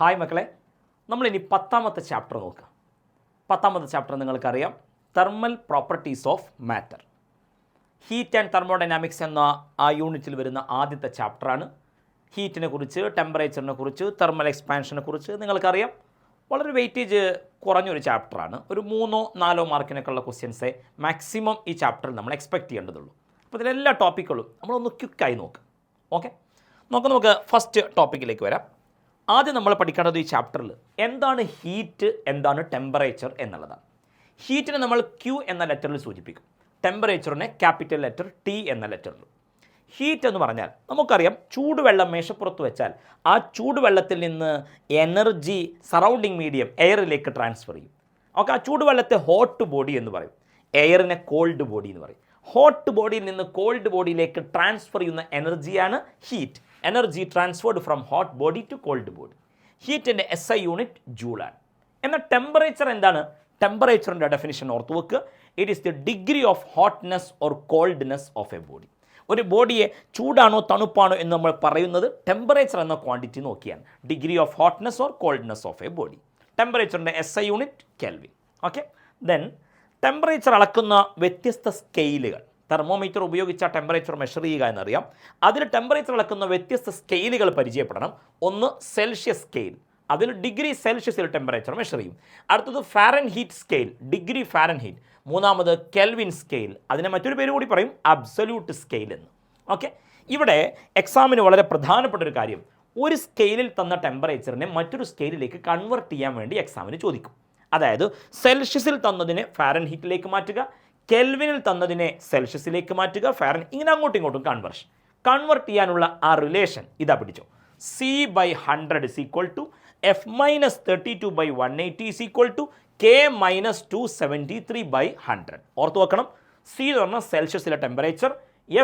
Hi മക്കളെ, നമ്മളിനി 10ാമത്തെ chapter നോക്കുക. 10ാമത്തെ ചാപ്റ്റർ നിങ്ങൾക്കറിയാം, thermal properties of matter. Heat and thermodynamics എന്ന ആ യൂണിറ്റിൽ വരുന്ന ആദ്യത്തെ ചാപ്റ്ററാണ്. ഹീറ്റിനെ കുറിച്ച്, ടെമ്പറേച്ചറിനെ കുറിച്ച്, തെർമൽ എക്സ്പാൻഷനെ കുറിച്ച് നിങ്ങൾക്കറിയാം. വളരെ വെയിറ്റേജ് കുറഞ്ഞൊരു ചാപ്റ്ററാണ്. ഒരു 3-4 മാർക്കിനൊക്കെയുള്ള ക്വസ്റ്റ്യൻസേ മാക്സിമം ഈ ചാപ്റ്ററിൽ നമ്മൾ എക്സ്പെക്റ്റ് ചെയ്യേണ്ടതുള്ളൂ. അപ്പോൾ ഇതിലെല്ലാ ടോപ്പിക്കുകളും നമ്മളൊന്ന് ക്വിക്കായി നോക്കുക. ഓക്കെ, നമുക്ക് ഫസ്റ്റ് ടോപ്പിക്കിലേക്ക് വരാം. ആദ്യം നമ്മൾ പഠിക്കേണ്ടത് ഈ ചാപ്റ്ററിൽ എന്താണ് ഹീറ്റ്, എന്താണ് ടെമ്പറേച്ചർ എന്നുള്ളതാണ്. ഹീറ്റിനെ നമ്മൾ Q എന്ന ലെറ്ററിൽ സൂചിപ്പിക്കും, ടെമ്പറേച്ചറിനെ ക്യാപിറ്റൽ ലെറ്റർ T എന്ന ലെറ്ററിൽ. ഹീറ്റ് എന്ന് പറഞ്ഞാൽ നമുക്കറിയാം, ചൂടുവെള്ളം മേശപ്പുറത്ത് വെച്ചാൽ ആ ചൂടുവെള്ളത്തിൽ നിന്ന് എനർജി സറൗണ്ടിങ് മീഡിയം എയറിലേക്ക് ട്രാൻസ്ഫർ ചെയ്യും. ഓക്കെ, ആ ചൂടുവെള്ളത്തെ ഹോട്ട് ബോഡി എന്ന് പറയും, എയറിനെ കോൾഡ് ബോഡി എന്ന് പറയും. ഹോട്ട് ബോഡിയിൽ നിന്ന് കോൾഡ് ബോഡിയിലേക്ക് ട്രാൻസ്ഫർ ചെയ്യുന്ന എനർജിയാണ് heat. Energy transferred from hot body to cold body. ഹീറ്റിൻ്റെ SI യൂണിറ്റ് ജൂളാണ്. എന്നാൽ ടെമ്പറേച്ചർ എന്താണ്? ടെമ്പറേച്ചറിൻ്റെ ഡെഫിനിഷൻ ഓർത്ത് വെക്കുക. It is the degree of hotness or coldness of a body. ഒരു ബോഡിയെ ചൂടാണോ തണുപ്പാണോ എന്ന് നമ്മൾ പറയുന്നത് ടെമ്പറേച്ചർ എന്ന ക്വാണ്ടിറ്റി നോക്കിയാണ്. Degree of hotness or coldness of a body. ടെമ്പറേച്ചറിൻ്റെ SI unit kelvin. Okay, then temperature അളക്കുന്ന വ്യത്യസ്ത സ്കെയിലുകൾ. തെർമോമീറ്റർ ഉപയോഗിച്ച ടെമ്പറേച്ചർ മെഷർ ചെയ്യുക എന്നറിയാം. അതിൽ ടെമ്പറേച്ചർ അളക്കുന്ന വ്യത്യസ്ത സ്കെയിലുകൾ പരിചയപ്പെടണം. ഒന്ന് സെൽഷ്യസ് സ്കെയിൽ, അതിൽ ഡിഗ്രി സെൽഷ്യസിൽ ടെമ്പറേച്ചർ മെഷർ ചെയ്യും. അടുത്തത് ഫാരൻഹീറ്റ് സ്കെയിൽ, ഡിഗ്രി ഫാരൻഹീറ്റ്. മൂന്നാമത് കെൽവിൻ സ്കെയിൽ, അതിനെ മറ്റൊരു പേര് കൂടി പറയും അബ്സല്യൂട്ട് സ്കെയിൽ എന്ന്. ഓക്കെ, ഇവിടെ എക്സാമിന് വളരെ പ്രധാനപ്പെട്ട ഒരു കാര്യം, ഒരു സ്കെയിലിൽ തന്ന ടെമ്പറേച്ചറിനെ മറ്റൊരു സ്കെയിലിലേക്ക് കൺവെർട്ട് ചെയ്യാൻ വേണ്ടി എക്സാമിന് ചോദിക്കും. അതായത് സെൽഷ്യസിൽ തന്നതിനെ ഫാരൻഹീറ്റിലേക്ക് മാറ്റുക, കെൽവിനിൽ തന്നതിനെ സെൽഷ്യസിലേക്ക് മാറ്റുക, ഇങ്ങനെ അങ്ങോട്ടും ഇങ്ങോട്ടും കൺവെർട്ട് ചെയ്യാനുള്ള ആ റിലേഷൻ ഇതാ പിടിച്ചോ. C/100 is equal to F-32/180 is equal to K-273/100. ഓർത്ത് വെക്കണം, C എന്ന് പറഞ്ഞാൽ സെൽഷ്യസിലെ ടെമ്പറേച്ചർ,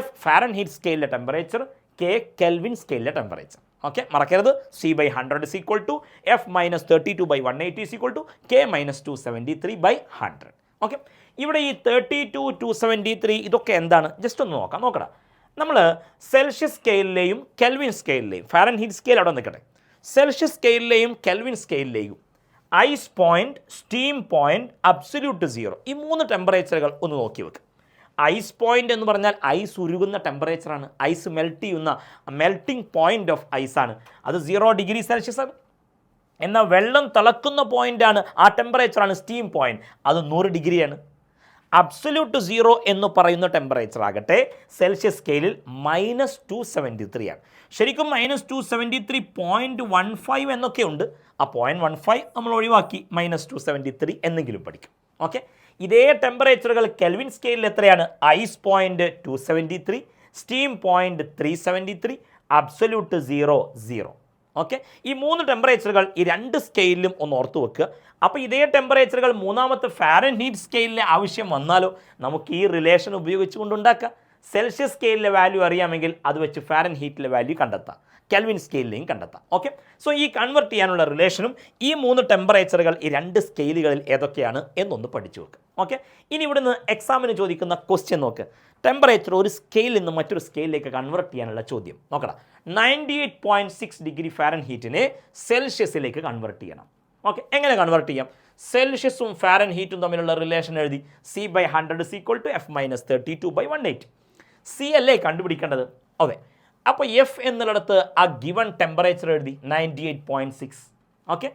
F ഫാരൻഹീറ്റ് സ്കെയിലിലെ ടെമ്പറേച്ചർ, K കെൽവിൻ സ്കെയിലിലെ ടെമ്പറേച്ചർ. ഓക്കെ, മറക്കരുത്. C/100 is equal to F-32/180 is equal to K-273/100. Okay, ഇവിടെ ഈ 32, 273 ഇതൊക്കെ എന്താണ്? ജസ്റ്റ് ഒന്ന് നോക്കടാ. നമ്മൾ സെൽഷ്യസ് സ്കെയിലിലെയും കെൽവിൻ സ്കെയിലിലെയും, ഫാരൻഹീറ്റ് സ്കെയിൽ അവിടെ നിൽക്കട്ടെ, സെൽഷ്യസ് സ്കെയിലിലെയും കെൽവിൻ സ്കെയിലിലെയും ice point, steam point, absolute zero, ഈ 3 ടെമ്പറേച്ചറുകൾ ഒന്ന് നോക്കി വെക്കുക. ഐസ് പോയിൻ്റ് എന്ന് പറഞ്ഞാൽ ഐസ് ഉരുകുന്ന ടെമ്പറേച്ചറാണ്. ഐസ് മെൽറ്റ് ചെയ്യുന്ന മെൽറ്റിംഗ് പോയിൻ്റ് ഓഫ് ഐസാണ്. അത് 0 ഡിഗ്രി സെൽഷ്യസ് ആണ്. എന്നാൽ വെള്ളം തിളക്കുന്ന പോയിൻ്റാണ്, ആ ടെമ്പറേച്ചറാണ് സ്റ്റീം പോയിൻ്റ്, അത് 100 ഡിഗ്രിയാണ്. അബ്സല്യൂട്ട് സീറോ എന്ന് പറയുന്ന ടെമ്പറേച്ചർ ആകട്ടെ സെൽഷ്യസ് സ്കെയിലിൽ -273 ആണ്. ശരിക്കും -273.15 എന്നൊക്കെ ഉണ്ട്. ആ 0.15 നമ്മൾ ഒഴിവാക്കി -273 എന്നെങ്കിലും പഠിക്കും. ഓക്കെ, ഇതേ ടെമ്പറേച്ചറുകൾ കെൽവിൻ സ്കെയിലിൽ എത്രയാണ്? Ice point 273, steam point 373, absolute 0. Okay, ഈ 3 ടെമ്പറേച്ചറുകൾ ഈ 2 സ്കെയിലിലും ഒന്ന് ഓർത്ത് വെക്കുക. അപ്പോൾ ഇതേ ടെമ്പറേച്ചറുകൾ മൂന്നാമത്തെ ഫാരൻഹീറ്റ് സ്കെയിലിലെ ആവശ്യം വന്നാലോ നമുക്ക് ഈ റിലേഷൻ ഉപയോഗിച്ചുകൊണ്ട് ഉണ്ടാക്കാം. സെൽഷ്യസ് സ്കെയിലിലെ വാല്യൂ അറിയാമെങ്കിൽ അത് വെച്ച് ഫാരൻഹീറ്റിലെ വാല്യൂ കണ്ടെത്താം, കെൽവിൻ സ്കെയിലിലെയും കണ്ടെത്താം. ഓക്കെ, സോ ഈ കൺവെർട്ട് ചെയ്യാനുള്ള റിലേഷനും ഈ 3 ടെമ്പറേച്ചറുകൾ ഈ 2 സ്കെയിലുകളിൽ ഏതൊക്കെയാണ് എന്നൊന്ന് പഠിച്ചു വെക്കുക. ഓക്കെ, ഇനി ഇവിടുന്ന് എക്സാമിന് ചോദിക്കുന്ന ക്വസ്റ്റ്യൻ നോക്ക്. ടെമ്പറേച്ചർ ഒരു സ്കെയിലിൽ നിന്ന് മറ്റൊരു സ്കെയിലിലേക്ക് കൺവെർട്ട് ചെയ്യാനുള്ള ചോദ്യം നോക്കണം. 98.6 ഡിഗ്രി ഫാരൻഹീറ്റിനെ സെൽഷ്യസിലേക്ക് കൺവെർട്ട് ചെയ്യണം. ഓക്കെ, എങ്ങനെ കൺവെർട്ട് ചെയ്യാം? സെൽഷ്യസും ഫാരൻഹീറ്റും തമ്മിലുള്ള റിലേഷൻ എഴുതി. C/100 is equal to F-32/180. C അല്ലേ കണ്ടുപിടിക്കേണ്ടത്? ഓക്കെ, അപ്പോൾ F എന്നുള്ളിടത്ത് ആ ഗിവൺ ടെമ്പറേച്ചർ എഴുതി 98.6. ഓക്കെ,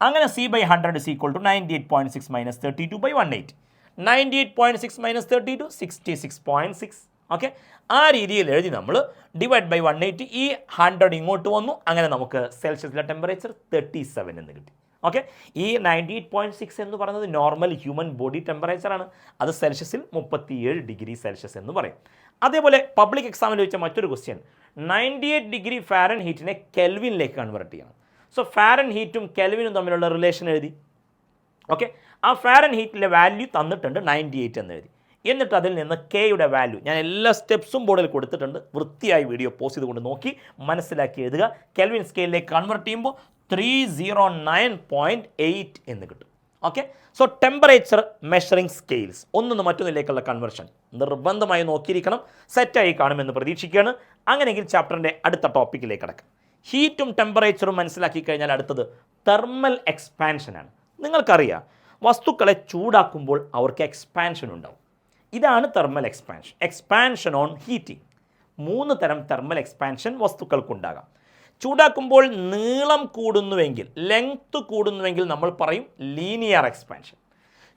അങ്ങനെ C/100 is equal to 98.6 - 32/180. 98.6 - 32 66.6. Okay, ആ രീതിയിൽ എഴുതി നമ്മൾ ഡിവൈഡ് ബൈ 180. ഈ 100 ഇങ്ങോട്ട് വന്നു, അങ്ങനെ നമുക്ക് സെൽഷ്യസിലെ ടെമ്പറേച്ചർ 37 എന്ന് കിട്ടി. ഓക്കെ, ഈ 98.6 എന്ന് പറയുന്നത് നോർമൽ ഹ്യൂമൻ ബോഡി ടെമ്പറേച്ചറാണ്. അത് സെൽഷ്യസിൽ 37 ഡിഗ്രി സെൽഷ്യസ് എന്ന് പറയും. അതേപോലെ പബ്ലിക് എക്സാമിൽ ചോദിച്ച മറ്റൊരു ക്വസ്റ്റ്യൻ, 98 ഡിഗ്രി ഫാരൻഹീറ്റിനെ കെൽവിനിലേക്ക് കൺവെർട്ട് ചെയ്യണം. സോ ഫാരൻഹീറ്റും കെൽവിനും തമ്മിലുള്ള റിലേഷൻ എഴുതി. ഓക്കെ, ആ ഫാരൻഹീറ്റിലെ വാല്യൂ തന്നിട്ടുണ്ട് 98 എന്ന് എഴുതി. എന്നിട്ട് അതിൽ നിന്ന് കെയുടെ വാല്യൂ ഞാൻ എല്ലാ സ്റ്റെപ്സും ബോർഡിൽ കൊടുത്തിട്ടുണ്ട്. വൃത്തിയായി വീഡിയോ പോസ് ചെയ്തുകൊണ്ട് നോക്കി മനസ്സിലാക്കി എഴുതുക. കെൽവിൻ സ്കെയിലിലേക്ക് കൺവെർട്ട് ചെയ്യുമ്പോൾ 309.8 എന്ന് കിട്ടും. Okay, so temperature measuring scales ഒന്നൊന്ന് മറ്റൊന്നിലേക്കുള്ള കൺവെർഷൻ നിർബന്ധമായി നോക്കിയിരിക്കണം. സെറ്റായി കാണുമെന്ന് പ്രതീക്ഷിക്കുകയാണ്. അങ്ങനെയെങ്കിൽ ചാപ്റ്ററിൻ്റെ അടുത്ത ടോപ്പിക്കിലേക്ക് കടക്കാം. ഹീറ്റും ടെമ്പറേച്ചറും മനസ്സിലാക്കി കഴിഞ്ഞാൽ അടുത്തത് തെർമൽ എക്സ്പാൻഷനാണ്. നിങ്ങൾക്കറിയാം, വസ്തുക്കളെ ചൂടാക്കുമ്പോൾ അവർക്ക് എക്സ്പാൻഷൻ ഉണ്ടാവും. ഇതാണ് thermal expansion. Expansion on heating. 3 തരം തെർമൽ എക്സ്പാൻഷൻ വസ്തുക്കൾക്കുണ്ടാകാം. ചൂടാക്കുമ്പോൾ നീളം കൂടുന്നുവെങ്കിൽ, ലെങ്ത് കൂടുന്നുവെങ്കിൽ നമ്മൾ പറയും ലീനിയർ എക്സ്പാൻഷൻ.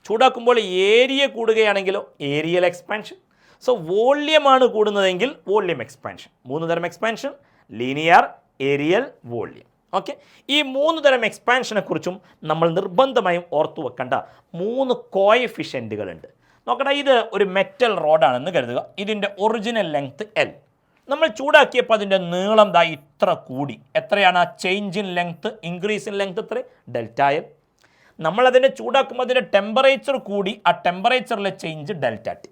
ചൂടാക്കുമ്പോൾ ഏരിയ കൂടുകയാണെങ്കിലോ ഏരിയൽ എക്സ്പാൻഷൻ. സോ വോള്യമാണ് കൂടുന്നതെങ്കിൽ വോള്യം എക്സ്പാൻഷൻ. 3 തരം expansion: linear, areal, volume. Okay, ഈ 3 തരം എക്സ്പാൻഷനെ കുറിച്ചും നമ്മൾ നിർബന്ധമായും ഓർത്തു വെക്കേണ്ട 3 കോഎഫിഷ്യൻറ്റുകളുണ്ട്. നോക്കട്ടെ, ഇത് ഒരു മെറ്റൽ റോഡാണെന്ന് കരുതുക. ഇതിൻ്റെ ഒറിജിനൽ ലെങ്ത് L. നമ്മൾ ചൂടാക്കിയപ്പോൾ അതിൻ്റെ നീളം ഇത്ര കൂടി. എത്രയാണ് ആ change in length, increase in length എത്ര? Delta L. നമ്മളതിനെ ചൂടാക്കുമ്പോൾ അതിൻ്റെ ടെമ്പറേച്ചർ കൂടി. ആ ടെമ്പറേച്ചറിലെ ചേഞ്ച് ഡെൽറ്റ T.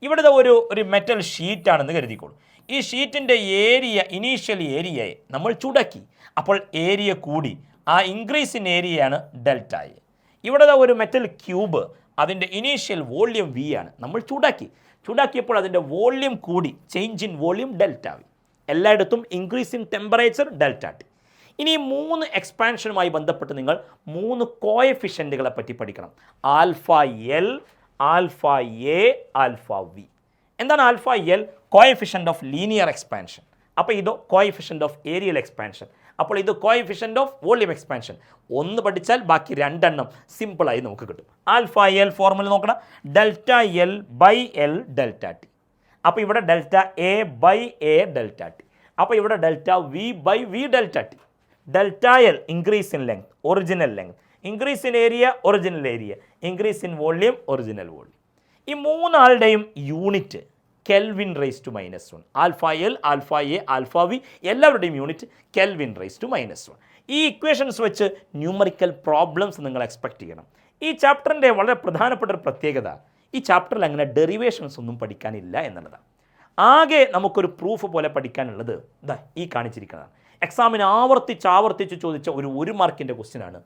ഇവിടുത്തെ ഒരു മെറ്റൽ ഷീറ്റാണെന്ന് കരുതിക്കോളൂ. ഈ ഷീറ്റിൻ്റെ ഏരിയ, ഇനീഷ്യൽ ഏരിയയെ നമ്മൾ ചൂടാക്കി, അപ്പോൾ ഏരിയ കൂടി. ആ ഇൻക്രീസ് ഇൻ ഏരിയയാണ് ഡെൽറ്റ എ. ഇവിടെ ഒരു മെറ്റൽ ക്യൂബ്, അതിൻ്റെ ഇനീഷ്യൽ വോള്യം V ആണ്. നമ്മൾ ചൂടാക്കിയപ്പോൾ അതിൻ്റെ വോള്യം കൂടി. Change in volume delta V. എല്ലായിടത്തും increase in temperature delta T. ഇനി 3 എക്സ്പാൻഷനുമായി ബന്ധപ്പെട്ട് നിങ്ങൾ 3 കോഎഫിഷ്യൻറ്റുകളെ പറ്റി പഠിക്കണം. Alpha L, alpha A, alpha v. എന്താണ് alpha L? Coefficient of linear expansion. അപ്പോൾ ഇതോ കോഎഫിഷ്യൻ്റ് ഓഫ് ഏരിയൽ എക്സ്പാൻഷൻ. അപ്പോൾ ഇത് കോഎഫിഷ്യൻ്റ് ഓഫ് വോള്യം എക്സ്പാൻഷൻ. 1 പഠിച്ചാൽ ബാക്കി 2 എണ്ണം സിമ്പിളായി നമുക്ക് കിട്ടും. ആൽഫ L ഫോർമുല നോക്കണം. Delta L by L delta T. അപ്പോൾ ഇവിടെ delta A by A delta T. അപ്പോൾ ഇവിടെ delta V by V delta T. Delta L increase in length, original length. Increase in area, original area. Increase in volume, original volume. ഈ 3 ആളുടെയും unit kelvin raise to -1. Alpha L, alpha A, alpha V എല്ലാവരുടെയും unit kelvin raise to -1. ഈ equations വെച്ച് numerical problems നിങ്ങൾ expect ചെയ്യണം. ഈ ചാപ്റ്ററിൻ്റെ വളരെ പ്രധാനപ്പെട്ട ഒരു പ്രത്യേകത, ഈ ചാപ്റ്ററിൽ അങ്ങനെ ഡെറിവേഷൻസ് ഒന്നും പഠിക്കാനില്ല എന്നുള്ളതാണ്. ആകെ നമുക്കൊരു പ്രൂഫ് പോലെ പഠിക്കാനുള്ളത് ഈ കാണിച്ചിരിക്കുന്നതാണ്. എക്സാമിന് ആവർത്തിച്ച് ചോദിച്ച ഒരു 1 മാർക്കിൻ്റെ ക്വസ്റ്റ്യനാണ്.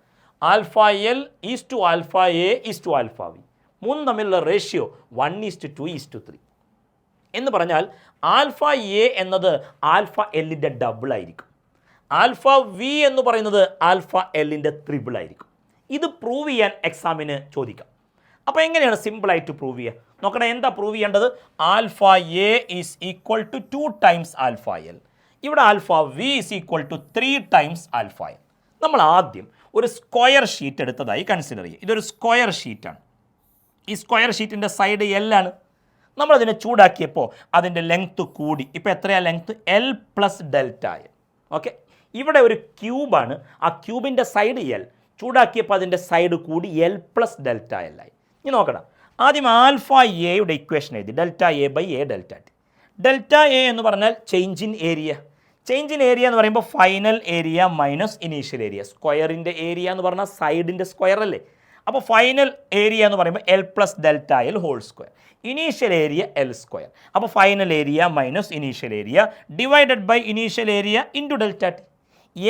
Alpha L is to alpha A is to alpha V. 3 തമ്മിലുള്ള റേഷ്യോ 1:2:3 എന്ന് പറഞ്ഞാൽ ആൽഫ എ എന്നത് ആൽഫ എല്ലിൻ്റെ ഡബിൾ ആയിരിക്കും. ആൽഫ വി എന്ന് പറയുന്നത് ആൽഫ എല്ലിൻ്റെ ത്രിബിൾ ആയിരിക്കും. ഇത് പ്രൂവ് ചെയ്യാൻ എക്സാമിന് ചോദിക്കാം. അപ്പോൾ എങ്ങനെയാണ് സിമ്പിളായിട്ട് പ്രൂവ് ചെയ്യുക? നോക്കണേ, എന്താ പ്രൂവ് ചെയ്യേണ്ടത്? Alpha A is equal to 2 times alpha L. ഇവിടെ alpha V is equal to 3 times alpha L. നമ്മൾ ആദ്യം ഒരു സ്ക്വയർ ഷീറ്റ് എടുത്തതായി കൺസിഡർ ചെയ്യുക. ഇതൊരു സ്ക്വയർ ഷീറ്റാണ്. ഈ സ്ക്വയർ ഷീറ്റിൻ്റെ സൈഡ് L ആണ്. നമ്മളതിനെ ചൂടാക്കിയപ്പോൾ അതിൻ്റെ ലെങ്ത്ത് കൂടി. ഇപ്പോൾ എത്രയാണ് length? L plus delta L. Okay, ഇവിടെ ഒരു ക്യൂബാണ്. ആ ക്യൂബിൻ്റെ സൈഡ് L. ചൂടാക്കിയപ്പോൾ അതിൻ്റെ സൈഡ് കൂടി L പ്ലസ് ഡെൽറ്റ എൽ ആയി. ഇനി നോക്കണം, ആദ്യം ആൽഫ എയുടെ ഇക്വേഷൻ എഴുതി. Delta A by A delta T. Delta A എന്ന് പറഞ്ഞാൽ change in area. Change in area എന്ന് പറയുമ്പോൾ final area minus initial area. സ്ക്വയറിൻ്റെ ഏരിയ എന്ന് പറഞ്ഞാൽ സൈഡിൻ്റെ സ്ക്വയർ അല്ലേ? അപ്പോൾ ഫൈനൽ ഏരിയ എന്ന് പറയുമ്പോൾ L plus delta L whole square. Initial area L square. അപ്പോൾ final area minus initial area divided by initial area into delta T.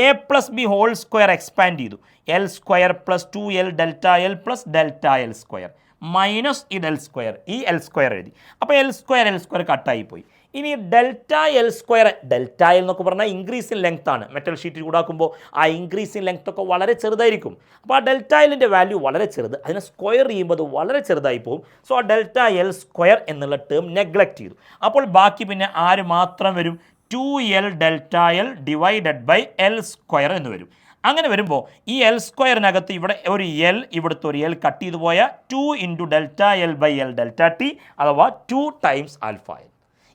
A plus B whole square expand ചെയ്തു. L square plus 2L delta L plus delta L square minus ഈ del square. ഈ L square എഴുതി. അപ്പോൾ L square കട്ടായി പോയി. ഇനി delta L square, delta L എന്നൊക്കെ പറഞ്ഞാൽ ഇൻക്രീസ് ഇൻ ലെങ്ത് ആണ്. മെറ്റൽ ഷീറ്റ് ചൂടാക്കുമ്പോൾ ആ ഇൻക്രീസ് ഇൻ ലെങ്ത് ഒക്കെ വളരെ ചെറുതായിരിക്കും. അപ്പോൾ ആ ഡെൽറ്റ എല്ലിൻ്റെ വാല്യൂ വളരെ ചെറുത്. അതിനെ സ്ക്വയർ ചെയ്യുമ്പോൾ അത് വളരെ ചെറുതായി പോകും. സോ ആ ഡെൽറ്റ എൽ സ്ക്വയർ എന്നുള്ള ടേം നെഗ്ലക്റ്റ് ചെയ്തു. അപ്പോൾ ബാക്കി പിന്നെ ആര് മാത്രം വരും? 2L delta L divided by L square എന്ന് വരും. അങ്ങനെ വരുമ്പോൾ ഈ L സ്ക്വയറിനകത്ത് ഇവിടെ ഒരു L, ഇവിടുത്തെ ഒരു L കട്ട് ചെയ്തു പോയാൽ 2 into delta L by L delta T, അഥവാ 2 ടൈംസ് ആൽഫ എൽ.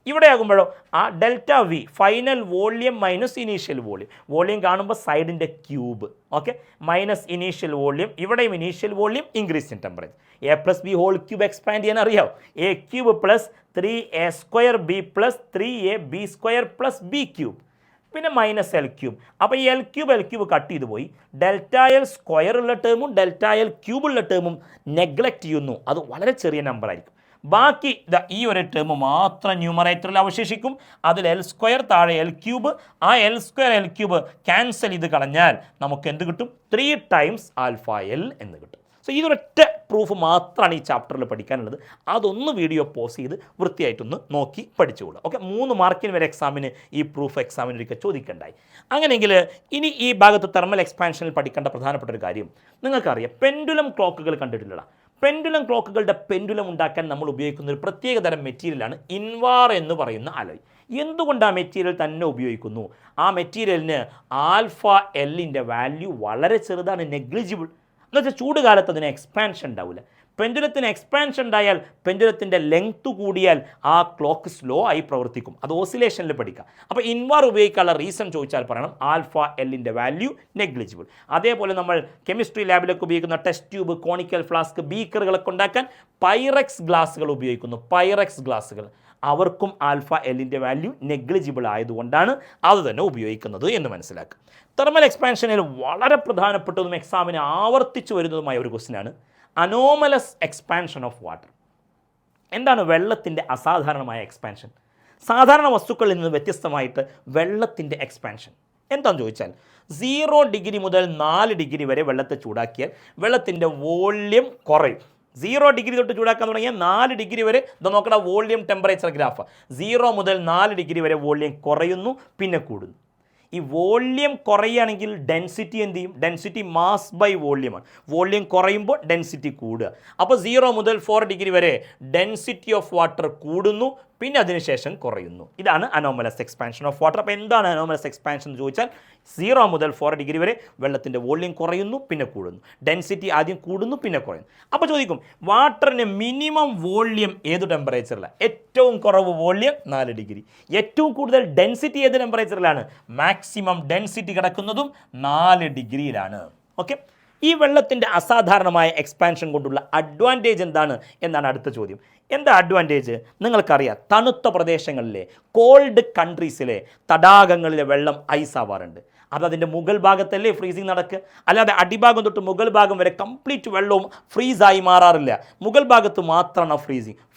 ഇവിടെ ആകുമ്പോഴോ ആ delta V final volume minus initial volume. Volume കാണുമ്പോൾ സൈഡിൻ്റെ cube. Okay, minus initial volume. ഇവിടെയും initial volume increase in temperature. A plus B whole cube expand ചെയ്യാൻ അറിയാം. A cube plus 3a square B plus 3ab square plus B cube, പിന്നെ minus L cube. അപ്പോൾ ഈ L cube cut ചെയ്ത് പോയി. Delta L square ഉള്ള ടേമും delta L cube ഉള്ള ടേമും neglect ചെയ്യുന്നു. അത് വളരെ ചെറിയ നമ്പർ ആയിരിക്കും. ബാക്കി ഈ ഒരു ടേം മാത്രം ന്യൂമറേറ്ററിൽ അവശേഷിക്കും. അതിൽ L സ്ക്വയർ താഴെ L ക്യൂബ്. ആ L സ്ക്വയർ ക്യാൻസൽ ചെയ്ത് കളഞ്ഞാൽ നമുക്ക് എന്ത് കിട്ടും? 3 ടൈംസ് ആൽഫ എൽ എന്ന് കിട്ടും. സോ ഇതൊരൊറ്റ പ്രൂഫ് മാത്രമാണ് ഈ ചാപ്റ്ററിൽ പഠിക്കാനുള്ളത്. അതൊന്ന് വീഡിയോ പോസ് ചെയ്ത് വൃത്തിയായിട്ടൊന്ന് നോക്കി പഠിച്ചുകൊള്ളുക. ഓക്കെ, 3 മാർക്കിന് വരെ എക്സാമിന് ഈ പ്രൂഫ് എക്സാമിന് ഒരിക്കൽ ചോദിക്കണ്ടായി. അങ്ങനെയെങ്കിൽ ഇനി ഈ ഭാഗത്ത് തെർമൽ എക്സ്പാൻഷനിൽ പഠിക്കേണ്ട പ്രധാനപ്പെട്ട ഒരു കാര്യം നിങ്ങൾക്കറിയാം, പെൻഡുലം ക്ലോക്കുകൾ കണ്ടിട്ടില്ല. പെൻഡുലം ക്ലോക്കുകളുടെ പെൻഡുലം ഉണ്ടാക്കാൻ നമ്മൾ ഉപയോഗിക്കുന്ന ഒരു പ്രത്യേക തരം മെറ്റീരിയലാണ് ഇൻവാർ എന്ന് പറയുന്ന അലോയ്. എന്തുകൊണ്ട് ആ മെറ്റീരിയൽ തന്നെ ഉപയോഗിക്കുന്നു? ആ മെറ്റീരിയലിന് ആൽഫ എല്ലിൻ്റെ വാല്യൂ വളരെ ചെറുതാണ്, നെഗ്ലിജിബിൾ. എന്നുവെച്ചാൽ ചൂട് കാലത്ത് അതിന് എക്സ്പാൻഷൻ ഉണ്ടാവില്ല. പെൻഡുലത്തിന് എക്സ്പാൻഷൻ ഉണ്ടായാൽ പെൻഡുലത്തിൻ്റെ ലെങ്ത് കൂടിയാൽ ആ ക്ലോക്ക് സ്ലോ ആയി പ്രവർത്തിക്കും. അത് ഓസിലേഷനിൽ പഠിക്കാം. അപ്പോൾ ഇൻവാർ ഉപയോഗിക്കാനുള്ള റീസൺ ചോദിച്ചാൽ പറയണം ആൽഫ എല്ലിൻ്റെ വാല്യൂ നെഗ്ലിജിബിൾ. അതേപോലെ നമ്മൾ കെമിസ്ട്രി ലാബിലൊക്കെ ഉപയോഗിക്കുന്ന ടെസ്റ്റ് ട്യൂബ്, കോണിക്കൽ ഫ്ലാസ്ക്, ബീക്കറുകളൊക്കെ ഉണ്ടാക്കാൻ പൈറക്സ് ഗ്ലാസുകൾ ഉപയോഗിക്കുന്നു. പൈറക്സ് ഗ്ലാസുകൾ അവർക്കും ആൽഫ എല്ലിൻ്റെ വാല്യൂ നെഗ്ലിജിബിൾ ആയതുകൊണ്ടാണ് അത് തന്നെ ഉപയോഗിക്കുന്നത് എന്ന് മനസ്സിലാക്കുക. തെർമൽ എക്സ്പാൻഷനിൽ വളരെ പ്രധാനപ്പെട്ടതും എക്സാമിന് ആവർത്തിച്ചു വരുന്നതുമായ ഒരു ക്വസ്റ്റ്യനാണ് അനോമലസ് എക്സ്പാൻഷൻ ഓഫ് വാട്ടർ. എന്താണ് വെള്ളത്തിൻ്റെ അസാധാരണമായ എക്സ്പാൻഷൻ? സാധാരണ വസ്തുക്കളിൽ നിന്ന് വ്യത്യസ്തമായിട്ട് വെള്ളത്തിൻ്റെ എക്സ്പാൻഷൻ എന്താണെന്ന് ചോദിച്ചാൽ 0 ഡിഗ്രി മുതൽ 4 ഡിഗ്രി വരെ വെള്ളത്തെ ചൂടാക്കിയാൽ വെള്ളത്തിൻ്റെ വോള്യം കുറയും. 0 ഡിഗ്രി തൊട്ട് ചൂടാക്കാൻ തുടങ്ങിയാൽ 4 ഡിഗ്രി വരെ ഇത് നോക്കണം, വോള്യം ടെമ്പറേച്ചർ ഗ്രാഫ്. 0 മുതൽ 4 ഡിഗ്രി വരെ വോള്യം കുറയുന്നു, പിന്നെ കൂടുന്നു. ഈ വോള്യം കുറയുകയാണെങ്കിൽ ഡെൻസിറ്റി എന്ത് ചെയ്യും? ഡെൻസിറ്റി മാസ് ബൈ വോള്യമാണ്. വോള്യം കുറയുമ്പോൾ ഡെൻസിറ്റി കൂടുക. അപ്പോൾ 0 മുതൽ 4 ഡിഗ്രി വരെ ഡെൻസിറ്റി ഓഫ് വാട്ടർ കൂടുന്നു, പിന്നെ അതിനുശേഷം കുറയുന്നു. ഇതാണ് അനോമലസ് എക്സ്പാൻഷൻ ഓഫ് വാട്ടർ. അപ്പോൾ എന്താണ് അനോമലസ് എക്സ്പാൻഷൻ എന്ന് ചോദിച്ചാൽ 0 മുതൽ 4 ഡിഗ്രി വരെ വെള്ളത്തിൻ്റെ വോള്യം കുറയുന്നു, പിന്നെ കൂടുന്നു. ഡെൻസിറ്റി ആദ്യം കൂടുന്നു, പിന്നെ കുറയുന്നു. അപ്പോൾ ചോദിക്കും, വാട്ടറിന് മിനിമം വോള്യം ഏത് ടെമ്പറേച്ചറിലാണ്? ഏറ്റവും കുറവ് വോള്യം 4 ഡിഗ്രി. ഏറ്റവും കൂടുതൽ ഡെൻസിറ്റി ഏത് ടെമ്പറേച്ചറിലാണ്? മാക്സിമം ഡെൻസിറ്റി കിടക്കുന്നതും 4 ഡിഗ്രിയിലാണ്. ഓക്കെ, ഈ വെള്ളത്തിൻ്റെ അസാധാരണമായ എക്സ്പാൻഷൻ കൊണ്ടുള്ള അഡ്വാൻറ്റേജ് എന്താണ് എന്നാണ് അടുത്ത ചോദ്യം. എന്താ അഡ്വാൻറ്റേജ്? നിങ്ങൾക്കറിയാം, തണുത്ത പ്രദേശങ്ങളിലെ കോൾഡ് കൺട്രീസിലെ തടാകങ്ങളിലെ വെള്ളം ഐസ് ആവാറുണ്ട്. അതതിൻ്റെ മുകൾ ഭാഗത്തല്ലേ ഫ്രീസിങ് നടക്കുക, അല്ലാതെ അടിഭാഗം തൊട്ട് മുകൾ ഭാഗം വരെ കംപ്ലീറ്റ് വെള്ളവും ഫ്രീസായി മാറാറില്ല. മുകൾ ഭാഗത്ത് മാത്രമാണ്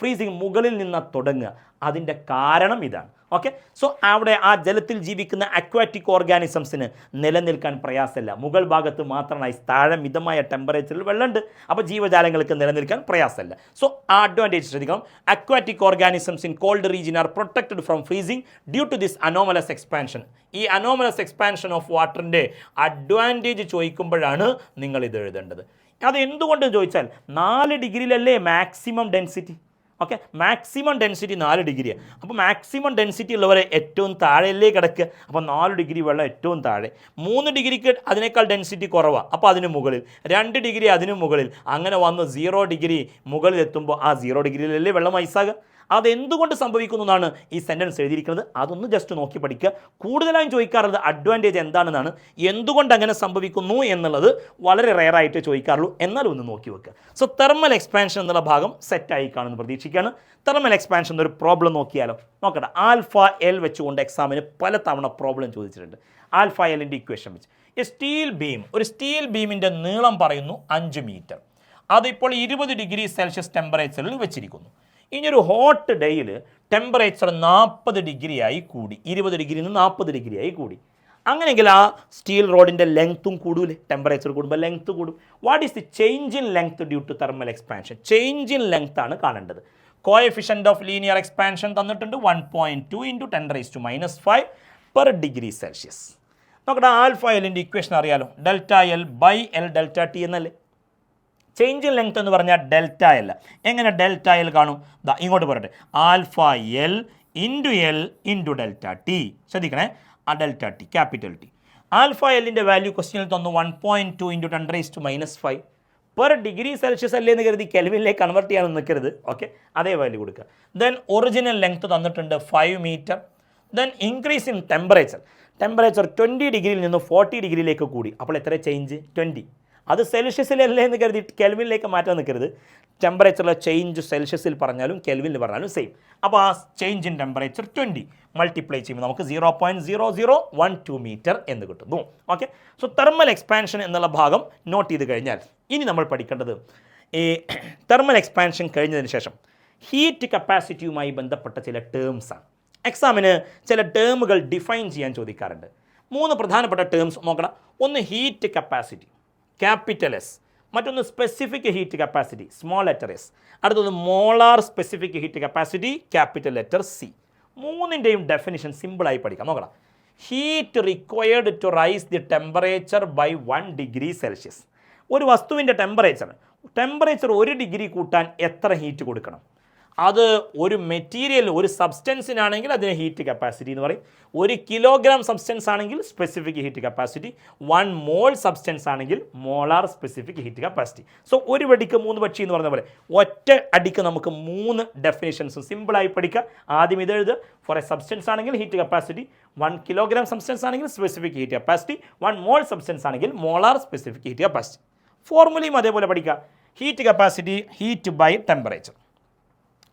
ഫ്രീസിങ് മുകളിൽ നിന്ന് തുടങ്ങുക. അതിൻ്റെ കാരണം ഇതാണ്. ഓക്കെ, സോ അവിടെ ആ ജലത്തിൽ ജീവിക്കുന്ന അക്വാറ്റിക് ഓർഗാനിസംസിന് നിലനിൽക്കാൻ പ്രയാസമില്ല. മുകൾ ഭാഗത്ത് മാത്രമായി താഴെ മിതമായ ടെമ്പറേച്ചറിൽ വെള്ളമുണ്ട്. അപ്പോൾ ജീവജാലങ്ങൾക്ക് നിലനിൽക്കാൻ പ്രയാസമില്ല. സോ ആ അഡ്വാൻറ്റേജ് ശ്രദ്ധിക്കണം. Aquatic organisms in cold region are protected from freezing due to this anomalous expansion. ഈ അനോമലസ് എക്സ്പാൻഷൻ ഓഫ് വാട്ടറിൻ്റെ അഡ്വാൻറ്റേജ് ചോദിക്കുമ്പോഴാണ് നിങ്ങൾ ഇത് എഴുതേണ്ടത്. അത് എന്തുകൊണ്ട് ചോദിച്ചാൽ 4 ഡിഗ്രിയിലല്ലേ maximum density. Okay, maximum density 4 ഡിഗ്രിയാണ്. അപ്പോൾ മാക്സിമം ഡെൻസിറ്റി ഉള്ളവരെ ഏറ്റവും താഴെയല്ലേ കിടക്കുക. അപ്പോൾ 4 ഡിഗ്രി വെള്ളം ഏറ്റവും താഴെ. 3 ഡിഗ്രിക്ക് അതിനേക്കാൾ ഡെൻസിറ്റി കുറവാണ്, അപ്പോൾ അതിന് മുകളിൽ. 2 ഡിഗ്രി അതിന് മുകളിൽ. അങ്ങനെ വന്ന് 0 ഡിഗ്രി മുകളിൽ എത്തുമ്പോൾ ആ 0 ഡിഗ്രിയിലല്ലേ വെള്ളം ഐസാകുക. അതെന്തുകൊണ്ട് സംഭവിക്കുന്നു എന്നാണ് ഈ സെൻറ്റൻസ് എഴുതിയിരിക്കുന്നത്. അതൊന്ന് ജസ്റ്റ് നോക്കി പഠിക്കുക. കൂടുതലായും ചോദിക്കാറുള്ളത് അഡ്വാൻറ്റേജ് എന്താണെന്നാണ്. എന്തുകൊണ്ട് അങ്ങനെ സംഭവിക്കുന്നു എന്നുള്ളത് വളരെ റെയറായിട്ട് ചോദിക്കാറുള്ളൂ. എന്നാലും ഒന്ന് നോക്കി വെക്കുക. സോ തെർമൽ എക്സ്പാൻഷൻ എന്നുള്ള ഭാഗം സെറ്റായി കാണുമെന്ന് പ്രതീക്ഷിക്കുകയാണ്. തെർമൽ എക്സ്പാൻഷൻ ഒരു പ്രോബ്ലം നോക്കിയാലോ? നോക്കട്ടെ. ആൽഫ എൽ വെച്ചുകൊണ്ട് എക്സാമിന് പല തവണ പ്രോബ്ലം ചോദിച്ചിട്ടുണ്ട്. ആൽഫ എല്ലിൻ്റെ ഇക്വേഷൻ വെച്ച് ഒരു സ്റ്റീൽ ബീമിൻ്റെ നീളം പറയുന്നു 5 മീറ്റർ. അതിപ്പോൾ 20 ഡിഗ്രി സെൽഷ്യസ് ടെമ്പറേച്ചറിൽ വെച്ചിരിക്കുന്നു. ഇനിയൊരു ഹോട്ട് ഡേയിൽ ടെമ്പറേച്ചർ 40 ഡിഗ്രിയായി കൂടി. 20 ഡിഗ്രിയിൽ നിന്ന് 40 ഡിഗ്രിയായി കൂടി. അങ്ങനെയെങ്കിൽ ആ സ്റ്റീൽ റോഡിൻ്റെ ലെങ്ത്തും കൂടൂലേ? ടെമ്പറേച്ചർ കൂടുമ്പോൾ ലെങ്ത്ത് കൂടും. What is the change in length due to thermal expansion? Change in length ആണ് കാണേണ്ടത്. കോഎഫിഷ്യൻ്റ് ഓഫ് ലീനിയർ എക്സ്പാൻഷൻ തന്നിട്ടുണ്ട് 1.2 × 10⁻⁵ പെർ ഡിഗ്രി സെൽഷ്യസ്. നോക്കട്ടെ, ആൽഫ എല്ലിൻ്റെ ഇക്വേഷൻ അറിയാലോ, delta L by L delta T എന്നല്ലേ. ചേഞ്ച് ഇൻ ലെങ്ത് എന്ന് പറഞ്ഞാൽ delta L. എങ്ങനെ ഡെൽറ്റ എൽ കാണും? ഇങ്ങോട്ട് പറയട്ടെ, alpha L into delta T. ശ്രദ്ധിക്കണേ, ആ delta T capital T. Alpha എല്ലിൻ്റെ വാല്യൂ ക്വസ്റ്റ്യനിൽ തന്നു 1.2 × 10⁻⁵ പെർ ഡിഗ്രി സെൽഷ്യസ് അല്ലേ എന്ന് കരുതി കെൽവിനിലേക്ക് കൺവേർട്ട് ചെയ്യാൻ നിൽക്കരുത്. ഓക്കെ, അതേ വാല്യൂ കൊടുക്കുക. ദെൻ ഒറിജിനൽ ലെങ്ത് തന്നിട്ടുണ്ട് 5 metre. Then increase in temperature 20 ഡിഗ്രിയിൽ നിന്ന് 40 ഡിഗ്രിയിലേക്ക് കൂടി. അപ്പോൾ എത്ര ചേഞ്ച്? 20. അത് സെൽഷ്യസിലല്ലേ എന്ന് കരുതി കെൽവിനിലേക്ക് മാറ്റാൻ നിൽക്കരുത്. ടെമ്പറേച്ചറിലെ ചേഞ്ച് സെൽഷ്യസിൽ പറഞ്ഞാലും കെൽവിനിൽ പറഞ്ഞാലും സെയിം. അപ്പോൾ ആ ചേഞ്ച് ഇൻ ടെമ്പറേച്ചർ 20 മൾട്ടിപ്ലൈ ചെയ്യുമ്പോൾ നമുക്ക് 0.0012 മീറ്റർ എന്ന് കിട്ടുന്നു. ഓക്കെ, സോ തെർമൽ എക്സ്പാൻഷൻ എന്നുള്ള ഭാഗം നോട്ട് ചെയ്ത് കഴിഞ്ഞാൽ ഇനി നമ്മൾ പഠിക്കേണ്ടത് ഈ തെർമൽ എക്സ്പാൻഷൻ കഴിഞ്ഞതിന് ശേഷം ഹീറ്റ് കപ്പാസിറ്റിയുമായി ബന്ധപ്പെട്ട ചില ടേംസാണ്. എക്സാമിന് ചില ടേമുകൾ ഡിഫൈൻ ചെയ്യാൻ ചോദിക്കാറുണ്ട്. 3 പ്രധാനപ്പെട്ട ടേംസ് നോക്കണം. ഒന്ന് ഹീറ്റ് കപ്പാസിറ്റി, ക്യാപിറ്റൽ എസ്. മറ്റൊന്ന് specific heat capacity, small letter S. അടുത്തത് molar specific heat capacity, capital letter C. മൂന്നിൻ്റെയും ഡെഫിനിഷൻ സിമ്പിളായി പഠിക്കാം. നോക്കണം. Heat required to raise the temperature by 1 degree Celsius. ഒരു വസ്തുവിൻ്റെ ടെമ്പറേച്ചർ 1 ഡിഗ്രി കൂട്ടാൻ എത്ര ഹീറ്റ് കൊടുക്കണം? അത് ഒരു മെറ്റീരിയൽ, ഒരു സബ്സ്റ്റൻസിനാണെങ്കിൽ അതിന് ഹീറ്റ് കപ്പാസിറ്റി എന്ന് പറയും. 1 കിലോഗ്രാം സബ്സ്റ്റൻസ് ആണെങ്കിൽ specific heat capacity, 1 mole substance ആണെങ്കിൽ molar specific heat capacity. So ഒരു വെടിക്ക് 3 പക്ഷി എന്ന് പറഞ്ഞ പോലെ ഒറ്റ അടിക്ക് നമുക്ക് 3 ഡെഫിനേഷൻസും സിമ്പിളായി പഠിക്കുക. ആദ്യം ഇത് എഴുതുക. ഫോർ എ സബ്സ്റ്റൻസ് ആണെങ്കിൽ ഹീറ്റ് കപ്പാസിറ്റി, 1 കിലോഗ്രാം സബ്സ്റ്റൻസ് ആണെങ്കിൽ specific heat capacity, 1 mole substance ആണെങ്കിൽ മോളാർ സ്പെസിഫിക് ഹീറ്റ് കപ്പാസിറ്റി. ഫോർമുലയും അതേപോലെ പഠിക്കുക. Heat capacity, heat by temperature,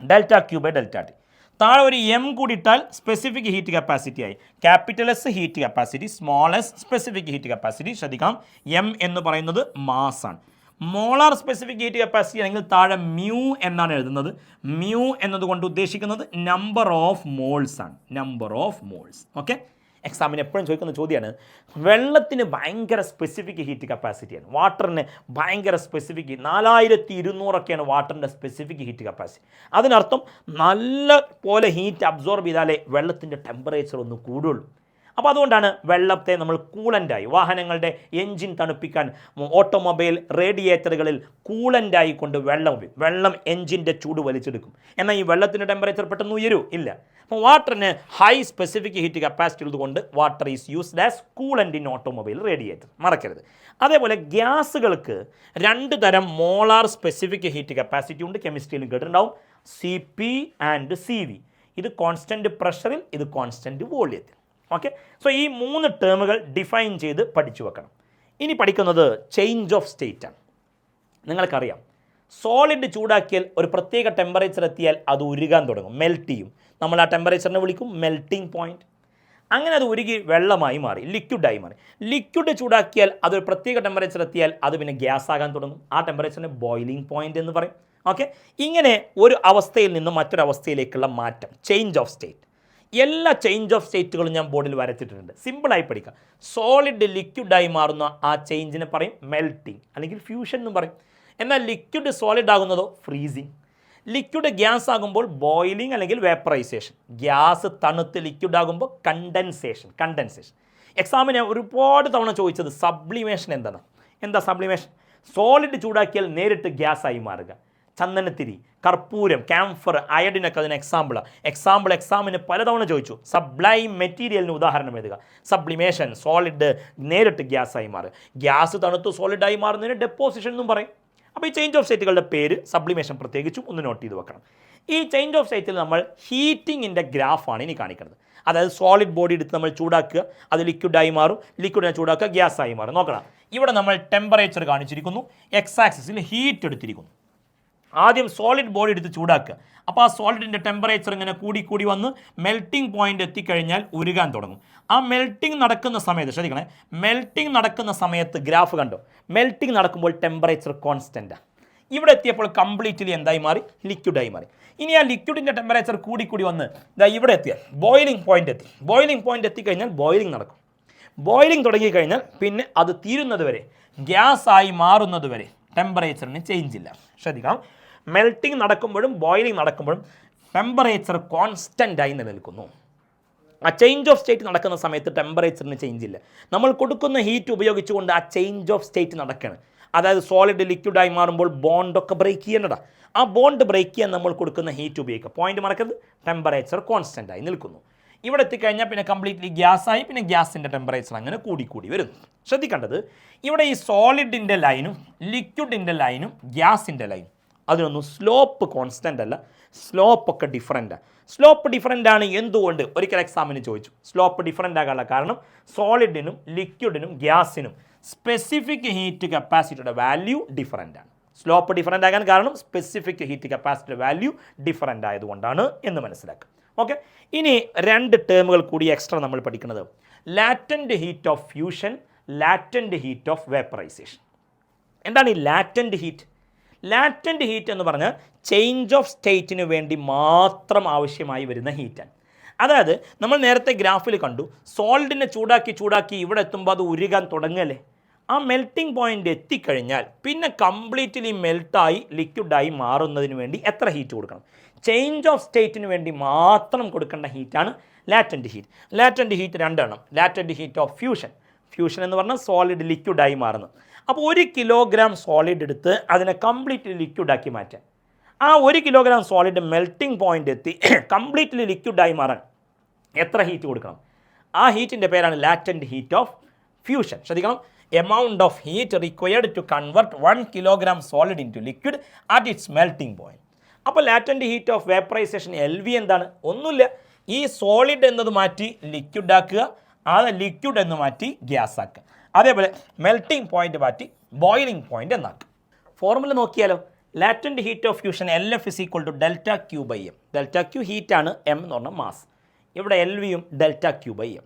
delta Q by delta T. താഴെ ഒരു എം കൂടി ഇട്ടാൽ സ്പെസിഫിക് ഹീറ്റ് കപ്പാസിറ്റി ആയി. Capital S heat capacity, small S specific heat capacity. ശ്രദ്ധിക്കാം, എം എന്ന് പറയുന്നത് മാസ് ആണ്. മോളാർ സ്പെസിഫിക് ഹീറ്റ് കപ്പാസിറ്റി ആണെങ്കിൽ താഴെ മ്യൂ എന്നാണ് എഴുതുന്നത്. മ്യൂ എന്നതുകൊണ്ട് ഉദ്ദേശിക്കുന്നത് നമ്പർ ഓഫ് മോൾസ് ആണ്. Number of moles. ഓക്കെ, എക്സാമിന് എപ്പോഴും ചോദിക്കുന്ന ചോദ്യമാണ്. വെള്ളത്തിന് ഭയങ്കര സ്പെസിഫിക് ഹീറ്റ് കപ്പാസിറ്റിയാണ്, വാട്ടറിന് ഭയങ്കര സ്പെസിഫിക് 4200 വാട്ടറിൻ്റെ സ്പെസിഫിക് ഹീറ്റ് കപ്പാസിറ്റി. അതിനർത്ഥം നല്ല പോലെ ഹീറ്റ് അബ്സോർബ് ചെയ്താലേ വെള്ളത്തിൻ്റെ ടെമ്പറേച്ചർ ഒന്ന് കൂടുള്ളൂ. അപ്പോൾ അതുകൊണ്ടാണ് വെള്ളത്തെ നമ്മൾ കൂളൻ്റായി, വാഹനങ്ങളുടെ എൻജിൻ തണുപ്പിക്കാൻ ഓട്ടോമൊബൈൽ റേഡിയേറ്ററുകളിൽ കൂളൻ്റായി കൊണ്ട് വെള്ളം എൻജിൻ്റെ ചൂട് വലിച്ചെടുക്കും. എന്നാൽ ഈ വെള്ളത്തിൻ്റെ ടെമ്പറേച്ചർ പെട്ടെന്ന് ഉയരൂ ഇല്ല. അപ്പോൾ വാട്ടറിന് ഹൈ സ്പെസിഫിക് ഹീറ്റ് കപ്പാസിറ്റി ഉള്ളതുകൊണ്ട് water is used as coolant in automobile radiator, മറക്കരുത്. അതേപോലെ ഗ്യാസുകൾക്ക് 2 തരം മോളാർ സ്പെസിഫിക് ഹീറ്റ് കപ്പാസിറ്റി ഉണ്ട്. കെമിസ്ട്രിയിലും കേട്ടിട്ടുണ്ടാവും, CP ആൻഡ് CV. ഇത് കോൺസ്റ്റൻറ്റ് പ്രഷറിൽ, ഇത് കോൺസ്റ്റൻറ്റ് വോള്യത്തിൽ. ഓക്കെ, സോ ഈ 3 ടേമുകൾ ഡിഫൈൻ ചെയ്ത് പഠിച്ചു വെക്കണം. ഇനി പഠിക്കുന്നത് ചേഞ്ച് ഓഫ് സ്റ്റേറ്റ് ആണ്. നിങ്ങൾക്കറിയാം, സോളിഡ് ചൂടാക്കിയാൽ ഒരു പ്രത്യേക ടെമ്പറേച്ചർ എത്തിയാൽ അത് ഉരുകാൻ തുടങ്ങും, മെൽറ്റ് ചെയ്യും. നമ്മൾ ആ ടെമ്പറേച്ചറിനെ വിളിക്കും മെൽറ്റിംഗ് പോയിൻറ്റ്. അങ്ങനെ അത് ഉരുകി വെള്ളമായി മാറി, ലിക്വിഡായി മാറി. ലിക്വിഡ് ചൂടാക്കിയാൽ അതൊരു പ്രത്യേക ടെമ്പറേച്ചർ എത്തിയാൽ അത് പിന്നെ ഗ്യാസ് ആകാൻ തുടങ്ങും. ആ ടെമ്പറേച്ചറിനെ ബോയിലിംഗ് പോയിൻ്റ് എന്ന് പറയും. ഓക്കെ, ഇങ്ങനെ ഒരു അവസ്ഥയിൽ നിന്ന് മറ്റൊരവസ്ഥയിലേക്കുള്ള മാറ്റം, ചേഞ്ച് ഓഫ് സ്റ്റേറ്റ്. എല്ലാ ചേഞ്ച് ഓഫ് സ്റ്റേറ്റുകളും ഞാൻ ബോർഡിൽ വരച്ചിട്ടുണ്ട്. സിമ്പിളായി പഠിക്കുക. സോളിഡ് ലിക്വിഡായി മാറുന്ന ആ ചേഞ്ചിനെ പറയും മെൽറ്റിംഗ് അല്ലെങ്കിൽ ഫ്യൂഷൻ എന്ന് പറയും. എന്നാൽ ലിക്വിഡ് സോളിഡ് ആകുന്നതോ ഫ്രീസിങ്. ലിക്വിഡ് ഗ്യാസ് ആകുമ്പോൾ ബോയിലിംഗ് അല്ലെങ്കിൽ വേപ്പറൈസേഷൻ. ഗ്യാസ് തണുത്ത് ലിക്വിഡ് ആകുമ്പോൾ കണ്ടൻസേഷൻ. എക്സാമിന് ഒരുപാട് തവണ ചോദിച്ചത് സബ്ലിമേഷൻ എന്താണ്? എന്താ സബ്ലിമേഷൻ? സോളിഡ് ചൂടാക്കിയാൽ നേരിട്ട് ഗ്യാസായി മാറുക. ചന്ദനത്തിരി, കർപ്പൂരം, ക്യാംഫർ, അയഡിനൊക്കെ അതിന് എക്സാമിന് പലതവണ ചോദിച്ചു. സബ്ലൈം മെറ്റീരിയലിന് ഉദാഹരണം എഴുതുക. സബ്ലിമേഷൻ, സോളിഡ് നേരിട്ട് ഗ്യാസായി മാറുക. ഗ്യാസ് തണുത്ത് സോളിഡായി മാറുന്നതിന് ഡെപ്പോസിഷൻ എന്നും പറയും. അപ്പോൾ ഈ ചേഞ്ച് ഓഫ് സ്റ്റേറ്റുകളുടെ പേര് സബ്ലിമേഷൻ പ്രത്യേകിച്ചും ഒന്ന് നോട്ട് ചെയ്ത് വെക്കണം. ഈ ചേഞ്ച് ഓഫ് സ്റ്റേറ്റിൽ നമ്മൾ ഹീറ്റിങ്ങിൻ്റെ ഗ്രാഫാണ് ഇനി കാണിക്കുന്നത്. അതായത് സോളിഡ് ബോഡി എടുത്ത് നമ്മൾ ചൂടാക്കുക, അത് ലിക്വിഡായി മാറും, ലിക്വിഡിനെ ചൂടാക്കുക, ഗ്യാസായി മാറും. നോക്കണം, ഇവിടെ നമ്മൾ ടെമ്പറേച്ചർ കാണിച്ചിരിക്കുന്നു, എക്സ് ആക്സിസിൽ ഹീറ്റ് എടുത്തിരിക്കുന്നു. ആദ്യം സോളിഡ് ബോഡി എടുത്ത് ചൂടാക്കുക. അപ്പോൾ ആ സോളിഡിൻ്റെ ടെമ്പറേച്ചർ ഇങ്ങനെ കൂടി വന്ന് മെൽറ്റിംഗ് പോയിൻ്റ് എത്തിക്കഴിഞ്ഞാൽ ഉരുകാൻ തുടങ്ങും. ആ മെൽറ്റിംഗ് നടക്കുന്ന സമയത്ത് ശ്രദ്ധിക്കണേ, മെൽറ്റിംഗ് നടക്കുന്ന സമയത്ത് ഗ്രാഫ് കണ്ടോ, മെൽറ്റിംഗ് നടക്കുമ്പോൾ ടെമ്പറേച്ചർ കോൺസ്റ്റൻറ്റാണ്. ഇവിടെ എത്തിയപ്പോൾ കംപ്ലീറ്റ്ലി എന്തായി മാറി? ലിക്വിഡായി മാറി. ഇനി ആ ലിക്വിഡിൻ്റെ ടെമ്പറേച്ചർ കൂടി വന്ന് ഇവിടെ എത്തിയാൽ ബോയിലിംഗ് പോയിൻ്റ് എത്തിക്കഴിഞ്ഞാൽ ബോയിലിംഗ് നടക്കും. ബോയിലിംഗ് തുടങ്ങിക്കഴിഞ്ഞാൽ പിന്നെ അത് തീരുന്നത് വരെ, ഗ്യാസായി മാറുന്നത് വരെ ടെമ്പറേച്ചറിന് ചേഞ്ച് ഇല്ല. ശ്രദ്ധിക്കാം, മെൽറ്റിംഗ് നടക്കുമ്പോഴും ബോയിലിംഗ് നടക്കുമ്പോഴും ടെമ്പറേച്ചർ കോൺസ്റ്റൻ്റായി നിലനിൽക്കുന്നു. ആ ചേഞ്ച് ഓഫ് സ്റ്റേറ്റ് നടക്കുന്ന സമയത്ത് ടെമ്പറേച്ചറിന് ചേഞ്ച് ഇല്ല. നമ്മൾ കൊടുക്കുന്ന ഹീറ്റ് ഉപയോഗിച്ചുകൊണ്ട് ആ ചേഞ്ച് ഓഫ് സ്റ്റേറ്റ് നടക്കുകയാണ്. അതായത് സോളിഡ് ലിക്വിഡായി മാറുമ്പോൾ ബോണ്ടൊക്കെ ബ്രേക്ക് ചെയ്യേണ്ടതാണ്. ആ ബോണ്ട് ബ്രേക്ക് ചെയ്യാൻ നമ്മൾ കൊടുക്കുന്ന ഹീറ്റ് ഉപയോഗിക്കുക. പോയിന്റ് മറക്കരുത്, ടെമ്പറേച്ചർ കോൺസ്റ്റൻ്റായി നിൽക്കുന്നു. ഇവിടെ എത്തിക്കഴിഞ്ഞാൽ പിന്നെ കംപ്ലീറ്റ്ലി ഗ്യാസായി, പിന്നെ ഗ്യാസിൻ്റെ ടെമ്പറേച്ചർ അങ്ങനെ കൂടി വരുന്നു. ശ്രദ്ധിക്കേണ്ടത്, ഇവിടെ ഈ സോളിഡിൻ്റെ ലൈനും ലിക്വിഡിൻ്റെ ലൈനും ഗ്യാസിൻ്റെ ലൈനും അതിനൊന്നും സ്ലോപ്പ് കോൺസ്റ്റൻ്റ് അല്ല, സ്ലോപ്പൊക്കെ ഡിഫറൻറ്റാണ്. സ്ലോപ്പ് ഡിഫറൻ്റ് ആണ് എന്തുകൊണ്ട്? ഒരിക്കൽ എക്സാമിന് ചോദിച്ചു. സ്ലോപ്പ് ഡിഫറൻ്റ് ആകാനുള്ള കാരണം സോളിഡിനും ലിക്വിഡിനും ഗ്യാസിനും സ്പെസിഫിക് ഹീറ്റ് കപ്പാസിറ്റിയുടെ വാല്യൂ ഡിഫറൻ്റ് ആണ്. സ്ലോപ്പ് ഡിഫറൻ്റ് ആകാൻ കാരണം സ്പെസിഫിക് ഹീറ്റ് കപ്പാസിറ്റിയുടെ വാല്യൂ ഡിഫറൻ്റ് ആയതുകൊണ്ടാണ് എന്ന് മനസ്സിലാക്കുക. ഓക്കെ, ഇനി 2 ടേമുകൾ കൂടി എക്സ്ട്രാ നമ്മൾ പഠിക്കുന്നത്, latent heat of fusion, latent heat of vaporisation. എന്താണ് ഈ ലാറ്റൻറ്റ് ഹീറ്റ്? ലാറ്റൻറ്റ് ഹീറ്റ് എന്ന് പറഞ്ഞാൽ ചേഞ്ച് ഓഫ് സ്റ്റേറ്റിന് വേണ്ടി മാത്രം ആവശ്യമായി വരുന്ന ഹീറ്റാണ്. അതായത് നമ്മൾ നേരത്തെ ഗ്രാഫിൽ കണ്ടു, സോളിഡിനെ ചൂടാക്കി ഇവിടെ എത്തുമ്പോൾ അത് ഉരുകാൻ തുടങ്ങല്ലേ. ആ മെൽറ്റിംഗ് പോയിൻ്റ് എത്തിക്കഴിഞ്ഞാൽ പിന്നെ കംപ്ലീറ്റ്ലി മെൽട്ടായി ലിക്വിഡായി മാറുന്നതിന് വേണ്ടി എത്ര ഹീറ്റ് കൊടുക്കണം? ചേഞ്ച് ഓഫ് സ്റ്റേറ്റിന് വേണ്ടി മാത്രം കൊടുക്കേണ്ട ഹീറ്റാണ് ലാറ്റൻറ്റ് ഹീറ്റ്. ലാറ്റൻറ്റ് ഹീറ്റ് രണ്ടെണ്ണം. Latent heat of fusion. Fusion എന്ന് പറഞ്ഞാൽ സോളിഡ് ലിക്വിഡായി മാറുന്നു. അപ്പോൾ 1 കിലോഗ്രാം സോളിഡ് എടുത്ത് അതിനെ കംപ്ലീറ്റ്ലി ലിക്വിഡാക്കി മാറ്റാൻ. ആ 1 കിലോഗ്രാം സോളിഡ് മെൽറ്റിംഗ് പോയിൻ്റ് എത്തി കംപ്ലീറ്റ്ലി ലിക്വിഡായി മാറാൻ എത്ര ഹീറ്റ് കൊടുക്കണം? ആ ഹീറ്റിൻ്റെ പേരാണ് ലാറ്റൻറ്റ് ഹീറ്റ് ഓഫ് ഫ്യൂഷൻ. ശ്രദ്ധിക്കണം, amount of heat required to convert 1 kilogram solid into liquid at its melting point. അപ്പോൾ latent heat of vaporisation LV എന്താണ്? ഒന്നുമില്ല, ഈ സോളിഡ് എന്നത് മാറ്റി ലിക്വിഡ് ആക്കുക, അത് ലിക്വിഡ് എന്ന് മാറ്റി ഗ്യാസ് ആക്കുക. അതേപോലെ മെൽറ്റിംഗ് പോയിന്റ് മാറ്റി ബോയിലിംഗ് പോയിന്റ് എന്നാക്കുക. ഫോർമുല നോക്കിയാലോ, latent heat of fusion LF is equal to delta Q by M. Delta Q ഹീറ്റാണ്, M എന്ന് പറഞ്ഞാൽ മാസ്. ഇവിടെ LVയും ഡെൽറ്റ Q ബൈ M.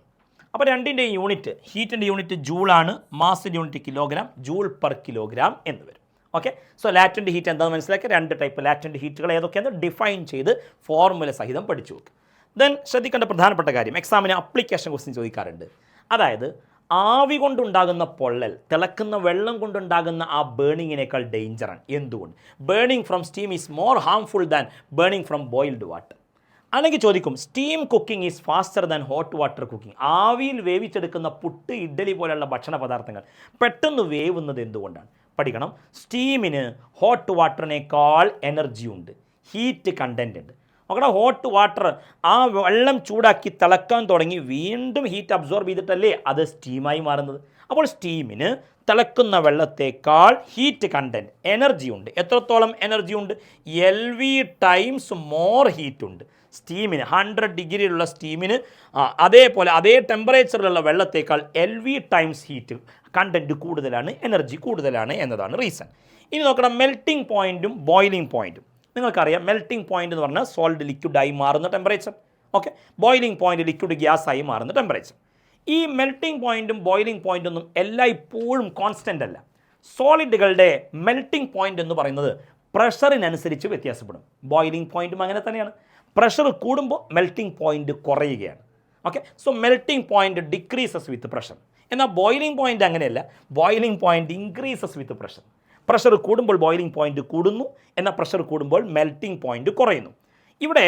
അപ്പോൾ രണ്ടിൻ്റെ യൂണിറ്റ്, ഹീറ്റിൻ്റെ യൂണിറ്റ് ജൂളാണ്, മാസിൻ്റെ unit kilogram, joule per kilogram എന്ന് വരും. ഓക്കെ, സോ ലാറ്റൻറ്റ് ഹീറ്റ് എന്താണെന്ന് മനസ്സിലാക്കി 2 ടൈപ്പ് ലാറ്റൻറ്റ് ഹീറ്റുകൾ ഏതൊക്കെയാണെന്ന് ഡിഫൈൻ ചെയ്ത് ഫോർമുല സഹിതം പഠിച്ചു വെക്കുക. ദെൻ ശ്രദ്ധിക്കേണ്ട പ്രധാനപ്പെട്ട കാര്യം, എക്സാമിന് അപ്ലിക്കേഷൻ ക്വസ്റ്റ്യൻ ചോദിക്കാറുണ്ട്. അതായത് ആവി കൊണ്ടുണ്ടാകുന്ന പൊള്ളൽ തിളക്കുന്ന വെള്ളം കൊണ്ടുണ്ടാകുന്ന ആ ബേണിങ്ങിനേക്കാൾ ഡേഞ്ചറാണ്. എന്തുകൊണ്ട്? Burning from steam is more harmful than burning from boiled water. അല്ലെങ്കിൽ ചോദിക്കും, steam cooking is faster than hot water cooking. ആവിയിൽ വേവിച്ചെടുക്കുന്ന പുട്ട്, ഇഡ്ഡലി പോലെയുള്ള ഭക്ഷണ പദാർത്ഥങ്ങൾ പെട്ടെന്ന് വേവുന്നത് എന്തുകൊണ്ടാണ്? പഠിക്കണം. സ്റ്റീമിന് ഹോട്ട് വാട്ടറിനേക്കാൾ എനർജി ഉണ്ട്, ഹീറ്റ് കണ്ടൻറ് ഉണ്ട്. നോക്കണം, ഹോട്ട് വാട്ടർ ആ വെള്ളം ചൂടാക്കി തിളക്കാൻ തുടങ്ങി വീണ്ടും ഹീറ്റ് അബ്സോർബ് ചെയ്തിട്ടല്ലേ അത് സ്റ്റീമായി മാറുന്നത്. അപ്പോൾ സ്റ്റീമിന് തിളക്കുന്ന വെള്ളത്തേക്കാൾ ഹീറ്റ് കണ്ടൻറ്റ്, എനർജി ഉണ്ട്. എത്രത്തോളം എനർജി ഉണ്ട്? LV ടൈംസ് മോർ ഹീറ്റ് ഉണ്ട് സ്റ്റീമിന്. 100 ഡിഗ്രിയിലുള്ള സ്റ്റീമിന് അതേപോലെ അതേ ടെമ്പറേച്ചറിലുള്ള വെള്ളത്തേക്കാൾ LV ടൈംസ് ഹീറ്റ് കണ്ടൻറ്റ് കൂടുതലാണ്, എനർജി കൂടുതലാണ് എന്നതാണ് റീസൺ. ഇനി നോക്കണം, മെൽറ്റിംഗ് പോയിൻറ്റും ബോയിലിംഗ് പോയിൻറ്റും. നിങ്ങൾക്കറിയാം, മെൽറ്റിംഗ് പോയിൻ്റ് എന്ന് പറഞ്ഞാൽ സോൾഡ് ലിക്വിഡായി മാറുന്ന temperature. Okay, boiling point liquid ഗ്യാസായി മാറുന്ന ടെമ്പറേച്ചർ. ഈ മെൽറ്റിംഗ് പോയിൻറ്റും ബോയിലിംഗ് പോയിൻ്റൊന്നും എല്ലായ്പ്പോഴും കോൺസ്റ്റൻ്റ് അല്ല. സോളിഡുകളുടെ മെൽറ്റിംഗ് പോയിൻ്റ് എന്ന് പറയുന്നത് പ്രഷറിനനുസരിച്ച് വ്യത്യാസപ്പെടും. ബോയിലിംഗ് പോയിൻറ്റും അങ്ങനെ തന്നെയാണ്. പ്രഷർ കൂടുമ്പോൾ മെൽറ്റിംഗ് പോയിൻ്റ് കുറയുകയാണ്. Okay, so melting point decreases with pressure. എന്നാൽ ബോയിലിംഗ് പോയിൻ്റ് അങ്ങനെയല്ല, boiling point increases with pressure. Pressure കൂടുമ്പോൾ ബോയിലിംഗ് പോയിൻ്റ് കൂടുന്നു, എന്നാൽ പ്രഷർ കൂടുമ്പോൾ മെൽറ്റിംഗ് പോയിൻ്റ് കുറയുന്നു. ഇവിടെ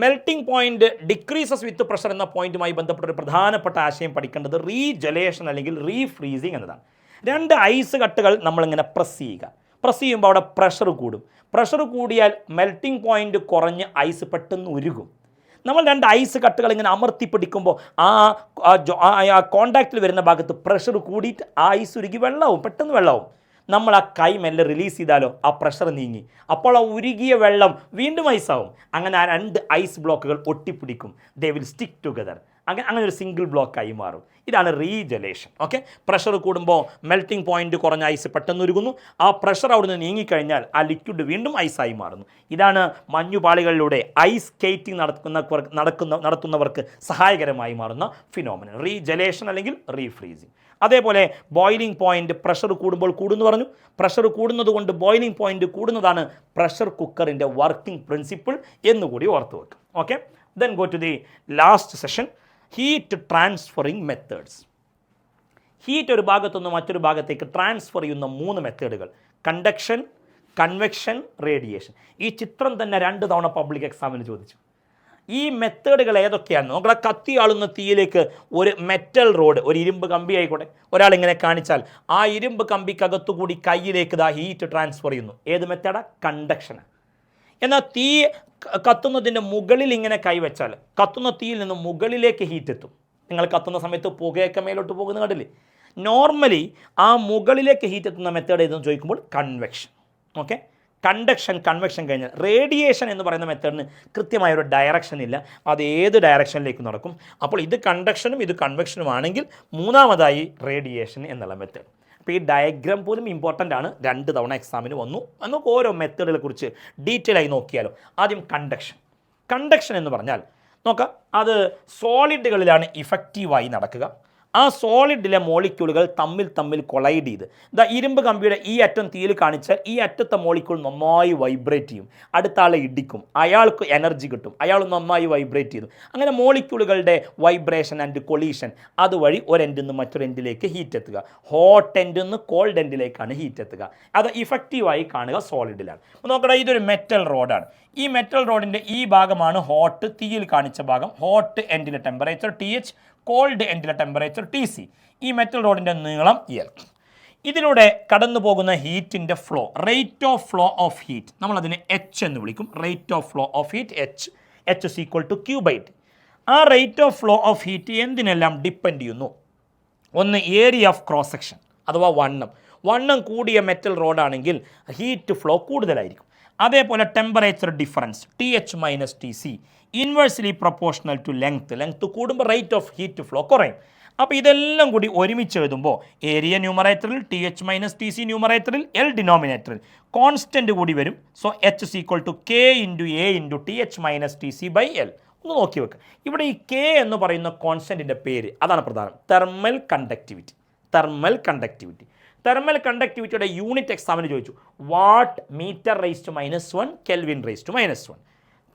melting point decreases with pressure എന്ന പോയിൻറ്റുമായി ബന്ധപ്പെട്ട ഒരു പ്രധാനപ്പെട്ട ആശയം പഠിക്കേണ്ടത് റീജലേഷൻ അല്ലെങ്കിൽ റീഫ്രീസിങ് എന്നതാണ്. 2 ഐസ് കട്ടുകൾ നമ്മളിങ്ങനെ പ്രസ് ചെയ്യുക. പ്രസ് ചെയ്യുമ്പോൾ അവിടെ പ്രഷർ കൂടും. പ്രഷർ കൂടിയാൽ മെൽറ്റിംഗ് പോയിൻ്റ് കുറഞ്ഞ് ഐസ് പെട്ടെന്ന് ഉരുകും. നമ്മൾ 2 ഐസ് കട്ടുകൾ ഇങ്ങനെ അമർത്തി പിടിക്കുമ്പോൾ ആ കോണ്ടാക്റ്റിൽ വരുന്ന ഭാഗത്ത് പ്രഷർ കൂടിയിട്ട് ആ ഐസ് ഉരുകി വെള്ളമാവും, പെട്ടെന്ന് വെള്ളമാവും. നമ്മൾ ആ കൈ മെല്ലെ റിലീസ് ചെയ്താലോ ആ പ്രഷർ നീങ്ങി, അപ്പോൾ ആ ഉരുകിയ വെള്ളം വീണ്ടും ഐസാവും. അങ്ങനെ ആ 2 ഐസ് ബ്ലോക്കുകൾ ഒട്ടിപ്പിടിക്കും, ദേ വിൽ സ്റ്റിക്ക് ടുഗദർ. അങ്ങനെ ഒരു സിംഗിൾ ബ്ലോക്കായി മാറും. ഇതാണ് റീജലേഷൻ. ഓക്കെ, പ്രഷർ കൂടുമ്പോൾ മെൽറ്റിംഗ് പോയിന്റ് കുറഞ്ഞ ഐസ് പെട്ടെന്ന് ഉരുകുന്നു. ആ പ്രഷർ അവിടുന്ന് നീങ്ങിക്കഴിഞ്ഞാൽ ആ ലിക്വിഡ് വീണ്ടും ഐസായി മാറുന്നു. ഇതാണ് മഞ്ഞുപാളികളിലൂടെ ഐസ് സ്കേറ്റിംഗ് നടത്തുന്നവർക്ക് സഹായകരമായി മാറുന്ന ഫിനോമിനൻ, റീജലേഷൻ അല്ലെങ്കിൽ റീഫ്രീസിങ്. അതേപോലെ ബോയിലിംഗ് പോയിന്റ് പ്രഷർ കൂടുമ്പോൾ കൂടുന്നു പറഞ്ഞു. പ്രഷർ കൂടുന്നത് കൊണ്ട് ബോയിലിംഗ് പോയിന്റ് കൂടുന്നതാണ് പ്രഷർ കുക്കറിൻ്റെ വർക്കിംഗ് പ്രിൻസിപ്പിൾ എന്നുകൂടി ഓർത്ത് വെക്കും. Okay, then go to the last session, heat transferring methods. Heat ഒരു ഭാഗത്തുനിന്ന് മറ്റൊരു ഭാഗത്തേക്ക് ട്രാൻസ്ഫർ ചെയ്യുന്ന 3 മെത്തേഡുകൾ: കണ്ടക്ഷൻ, കൺവെക്ഷൻ, റേഡിയേഷൻ. ഈ ചിത്രം തന്നെ 2 തവണ പബ്ലിക് എക്സാമിന് ചോദിച്ചു. ഈ മെത്തേഡുകൾ ഏതൊക്കെയാണ്? നമ്മളെ കത്തിയാളുന്ന തീയിലേക്ക് ഒരു മെറ്റൽ റോഡ്, ഒരു ഇരുമ്പ് കമ്പി ആയിക്കോട്ടെ, ഒരാളിങ്ങനെ കാണിച്ചാൽ ആ ഇരുമ്പ് കമ്പിക്കകത്തുകൂടി കയ്യിലേക്ക് ഹീറ്റ് ട്രാൻസ്ഫർ ചെയ്യുന്നു. ഏത് മെത്തേഡാണ്? കണ്ടക്ഷന്. എന്നാൽ തീ കത്തുന്നതിൻ്റെ മുകളിൽ ഇങ്ങനെ കൈവച്ചാൽ കത്തുന്ന തീയിൽ നിന്ന് മുകളിലേക്ക് ഹീറ്റ് എത്തും. നിങ്ങൾ കത്തുന്ന സമയത്ത് പുകയൊക്കെ മേലോട്ട് പോകുന്ന കണ്ടില്ലേ? നോർമലി ആ മുകളിലേക്ക് ഹീറ്റ് എത്തുന്ന മെത്തേഡ് ഏതെന്ന് ചോദിക്കുമ്പോൾ കൺവെക്ഷൻ. ഓക്കെ, കണ്ടക്ഷൻ, കൺവെക്ഷൻ കഴിഞ്ഞാൽ റേഡിയേഷൻ എന്ന് പറയുന്ന മെത്തേഡിന് കൃത്യമായൊരു ഡയറക്ഷൻ ഇല്ല, അത് ഏത് ഡയറക്ഷനിലേക്ക് നടക്കും. അപ്പോൾ ഇത് കണ്ടക്ഷനും ഇത് കൺവെക്ഷനും ആണെങ്കിൽ മൂന്നാമതായി റേഡിയേഷൻ എന്നുള്ള മെത്തേഡ്. അപ്പോൾ ഈ ഡയഗ്രാം പോലും ഇമ്പോർട്ടൻ്റ് ആണ്, 2 തവണ എക്സാമിന് വന്നു. നമുക്ക് ഓരോ മെത്തേഡുകളെ കുറിച്ച് ഡീറ്റെയിൽ ആയി നോക്കിയാലോ. ആദ്യം കണ്ടക്ഷൻ. കണ്ടക്ഷൻ എന്ന് പറഞ്ഞാൽ നോക്കാം, അത് സോളിഡുകളിലാണ് ഇഫക്റ്റീവായി നടക്കുക. ആ സോളിഡിലെ മോളിക്യൂളുകൾ തമ്മിൽ കൊളൈഡ് ചെയ്ത് ഇരുമ്പ് കമ്പിയുടെ ഈ അറ്റം തീയിൽ കാണിച്ചാൽ ഈ അറ്റത്തെ മോളിക്യൂൾ നന്നായി വൈബ്രേറ്റ് ചെയ്യും, അടുത്ത ആളെ ഇടിക്കും, അയാൾക്ക് എനർജി കിട്ടും, അയാൾ നന്നായി വൈബ്രേറ്റ് ചെയ്തു. അങ്ങനെ മോളിക്യൂളുകളുടെ വൈബ്രേഷൻ ആൻഡ് കൊളീഷൻ അതുവഴി ഒരു എൻഡിൽ നിന്ന് മറ്റൊരു എൻഡിലേക്ക് ഹീറ്റ് എത്തുക. ഹോട്ട് എൻഡിൽ നിന്ന് കോൾഡ് എൻഡിലേക്കാണ് ഹീറ്റ് എത്തുക. അത് ഇഫക്റ്റീവായി കാണുക സോളിഡിലാണ്. നോക്കടാ, ഇതൊരു മെറ്റൽ റോഡാണ്. ഈ മെറ്റൽ റോഡിൻ്റെ ഈ ഭാഗമാണ് ഹോട്ട്, തീയിൽ കാണിച്ച ഭാഗം. ഹോട്ട് എൻഡിലെ ടെമ്പറേച്ചർ TH, കോൾഡ് എൻഡിലെ ടെമ്പറേച്ചർ TC. ഈ മെറ്റൽ റോഡിൻ്റെ നീളം L. ഇതിലൂടെ കടന്നു പോകുന്ന ഹീറ്റിൻ്റെ flow, rate of flow of heat, നമ്മളതിനെ H എന്ന് വിളിക്കും. Rate of flow of heat H is equal to Q/T. ആ rate of flow of heat എന്തിനെല്ലാം ഡിപ്പെൻഡ് ചെയ്യുന്നു? ഒന്ന്, ഏരിയ ഓഫ് ക്രോസ് സെക്ഷൻ അഥവാ വണ്ണം കൂടിയ മെറ്റൽ റോഡാണെങ്കിൽ ഹീറ്റ് ഫ്ലോ കൂടുതലായിരിക്കും. അതേപോലെ temperature difference TH minus TC inversely proportional to length കൂടുമ്പോൾ റേറ്റ് ഓഫ് ഹീറ്റ് ഫ്ലോ കുറയും. അപ്പോൾ ഇതെല്ലാം കൂടി ഒരുമിച്ച് എഴുതുമ്പോൾ ഏരിയ ന്യൂമറേറ്ററിൽ TH മൈനസ് TC ന്യൂമറേറ്ററിൽ L ഡിനോമിനേറ്ററിൽ കോൺസ്റ്റൻറ്റ് കൂടി വരും. So H is equal to K into A into TH minus TC by L. ഒന്ന് നോക്കി വെക്കുക. ഇവിടെ ഈ K എന്ന് പറയുന്ന കോൺസ്റ്റൻറ്റിൻ്റെ പേര്, അതാണ് പ്രധാനം, തെർമൽ കണ്ടക്ടിവിറ്റി. തെർമൽ കണ്ടക്ടിവിറ്റിയുടെ യൂണിറ്റ് എക്സാമിന് ചോദിച്ചു, watt metre raised -1 kelvin raised -1.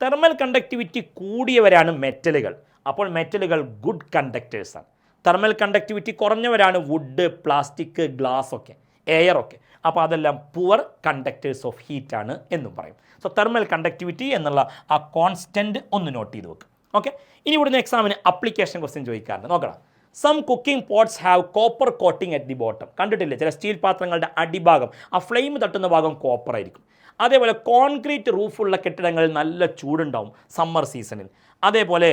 Thermal conductivity കൂടിയവരാണ് മെറ്റലുകൾ. അപ്പോൾ മെറ്റലുകൾ ഗുഡ് കണ്ടക്ടേഴ്സാണ്. തെർമൽ കണ്ടക്ടിവിറ്റി കുറഞ്ഞവരാണ് വുഡ്, പ്ലാസ്റ്റിക്, ഗ്ലാസ് ഒക്കെ, എയർ ഒക്കെ. അപ്പോൾ അതെല്ലാം പുവർ കണ്ടക്ടേഴ്സ് ഓഫ് ഹീറ്റ് ആണ് എന്നും പറയും. സോ തെർമൽ കണ്ടക്ടിവിറ്റി എന്നുള്ള ആ കോൺസ്റ്റൻറ്റ് ഒന്ന് നോട്ട് ചെയ്ത് വെക്കുക. ഓക്കെ, ഇനി ഇവിടുന്ന് എക്സാമിന് അപ്ലിക്കേഷൻ ക്വസ്റ്റ്യൻ ചോദിക്കാറുണ്ട്. നോക്കണം. Some cooking pots have copper coating at the bottom. കണ്ടിട്ടില്ലേ, ചില സ്റ്റീൽ പാത്രങ്ങളുടെ അടിഭാഗം, ആ ഫ്ലെയിം തട്ടുന്ന ഭാഗം കോപ്പർ ആയിരിക്കും. അതേപോലെ കോൺക്രീറ്റ് റൂഫുള്ള കെട്ടിടങ്ങളിൽ നല്ല ചൂടുണ്ടാവും സമ്മർ സീസണിൽ. അതേപോലെ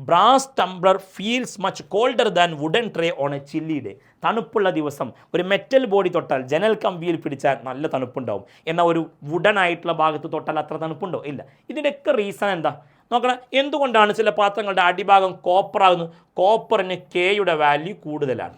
brass tumbler feels much colder than wooden tray on a chilly day. തണുപ്പുള്ള ദിവസം ഒരു മെറ്റൽ ബോഡി തൊട്ടാൽ, ജനൽ കമ്പിയിൽ പിടിച്ചാൽ നല്ല തണുപ്പുണ്ടാവും. എന്നാൽ ഒരു വുഡൻ ആയിട്ടുള്ള ഭാഗത്ത് തൊട്ടാൽ അത്ര തണുപ്പുണ്ടോ? ഇല്ല. ഇതിൻ്റെയൊക്കെ റീസൺ എന്താ നോക്കണം. എന്തുകൊണ്ടാണ് ചില പാത്രങ്ങളുടെ അടിഭാഗം കോപ്പറാകുന്നത്? കോപ്പറിന് Kയുടെ വാല്യൂ കൂടുതലാണ്,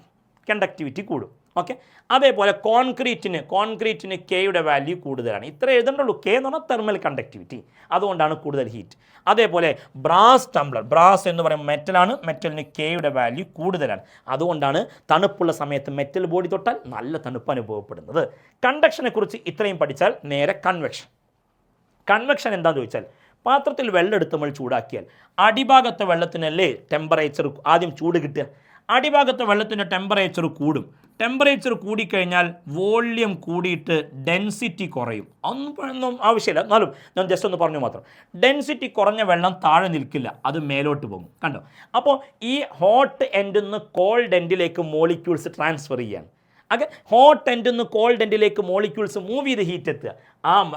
കണ്ടക്ടിവിറ്റി കൂടും. ഓക്കെ, അതേപോലെ കോൺക്രീറ്റിന് Kയുടെ വാല്യൂ കൂടുതലാണ്. ഇത്ര എഴുതണ്ടുള്ളൂ. K എന്ന് പറഞ്ഞാൽ തെർമൽ കണ്ടക്ടിവിറ്റി, അതുകൊണ്ടാണ് കൂടുതൽ ഹീറ്റ്. അതേപോലെ ബ്രാസ് ടംബ്ലർ, ബ്രാസ് എന്ന് പറയുമ്പോൾ മെറ്റലാണ്, മെറ്റലിന് Kയുടെ വാല്യൂ കൂടുതലാണ്, അതുകൊണ്ടാണ് തണുപ്പുള്ള സമയത്ത് മെറ്റൽ ബോഡി തൊട്ടാൽ നല്ല തണുപ്പ് അനുഭവപ്പെടുന്നത്. കണ്ടക്ഷനെ കുറിച്ച് ഇത്രയും പഠിച്ചാൽ നേരെ കൺവെക്ഷൻ എന്താണെന്ന് ചോദിച്ചാൽ, പാത്രത്തിൽ വെള്ളം എടുത്ത് നമ്മൾ ചൂടാക്കിയാൽ അടിഭാഗത്തെ വെള്ളത്തിനല്ലേ ടെമ്പറേച്ചർ ആദ്യം ചൂട് കിട്ടുക. അടിഭാഗത്തെ വെള്ളത്തിൻ്റെ ടെമ്പറേച്ചർ കൂടും. ടെമ്പറേച്ചർ കൂടിക്കഴിഞ്ഞാൽ വോള്യം കൂടിയിട്ട് ഡെൻസിറ്റി കുറയും. ഒന്നും ആവശ്യമില്ല, എന്നാലും ഞാൻ ജസ്റ്റ് ഒന്ന് പറഞ്ഞു മാത്രം. ഡെൻസിറ്റി കുറഞ്ഞ വെള്ളം താഴെ നിൽക്കില്ല, അത് മേലോട്ട് പോകും. കണ്ടോ? അപ്പോൾ ഈ ഹോട്ട് എൻഡിൽ നിന്ന് കോൾഡ് എൻഡിലേക്ക് മോളിക്യൂൾസ് ട്രാൻസ്ഫർ ചെയ്യാണ്. ഹോട്ട് എൻഡിൽ നിന്ന് കോൾഡ് എൻഡിലേക്ക് മോളിക്യൂൾസ് മൂവ് ചെയ്ത് ഹീറ്റ് എത്തുക.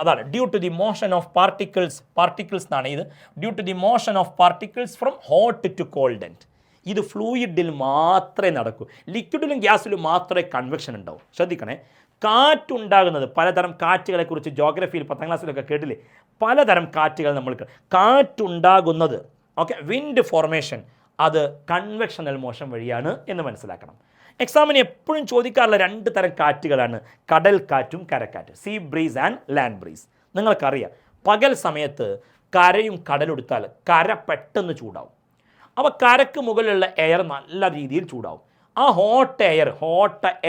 അതാണ് due to the motion of particles എന്നാണ് ഇത്. Due to the motion of particles from hot to cold end. ഇത് ഫ്ലൂയിഡിൽ മാത്രമേ നടക്കൂ, ലിക്വിഡിലും ഗ്യാസിലും മാത്രമേ കൺവെക്ഷൻ ഉണ്ടാവും. ശ്രദ്ധിക്കണേ, കാറ്റുണ്ടാകുന്നത്, പലതരം കാറ്റുകളെക്കുറിച്ച് ജോഗ്രഫിയിൽ 10ാം ക്ലാസ്സിലൊക്കെ കേട്ടില്ലേ, പലതരം കാറ്റുകൾ നമ്മൾക്ക് കാറ്റുണ്ടാകുന്നത്. ഓക്കെ, വിൻഡ് ഫോർമേഷൻ അത് കൺവെക്ഷണൽ മോഷൻ വഴിയാണ് എന്ന് മനസ്സിലാക്കണം. എക്സാമിന് എപ്പോഴും ചോദിക്കാറുള്ള 2 തരം കാറ്റുകളാണ് കടൽ കാറ്റും കരക്കാറ്റും, sea breeze and land breeze. നിങ്ങൾക്കറിയാം, പകൽ സമയത്ത് കരയും കടലെടുത്താൽ കര പെട്ടെന്ന് ചൂടാവും. അപ്പോൾ കരക്ക് മുകളിലുള്ള എയർ നല്ല രീതിയിൽ ചൂടാവും. ആ ഹോട്ട്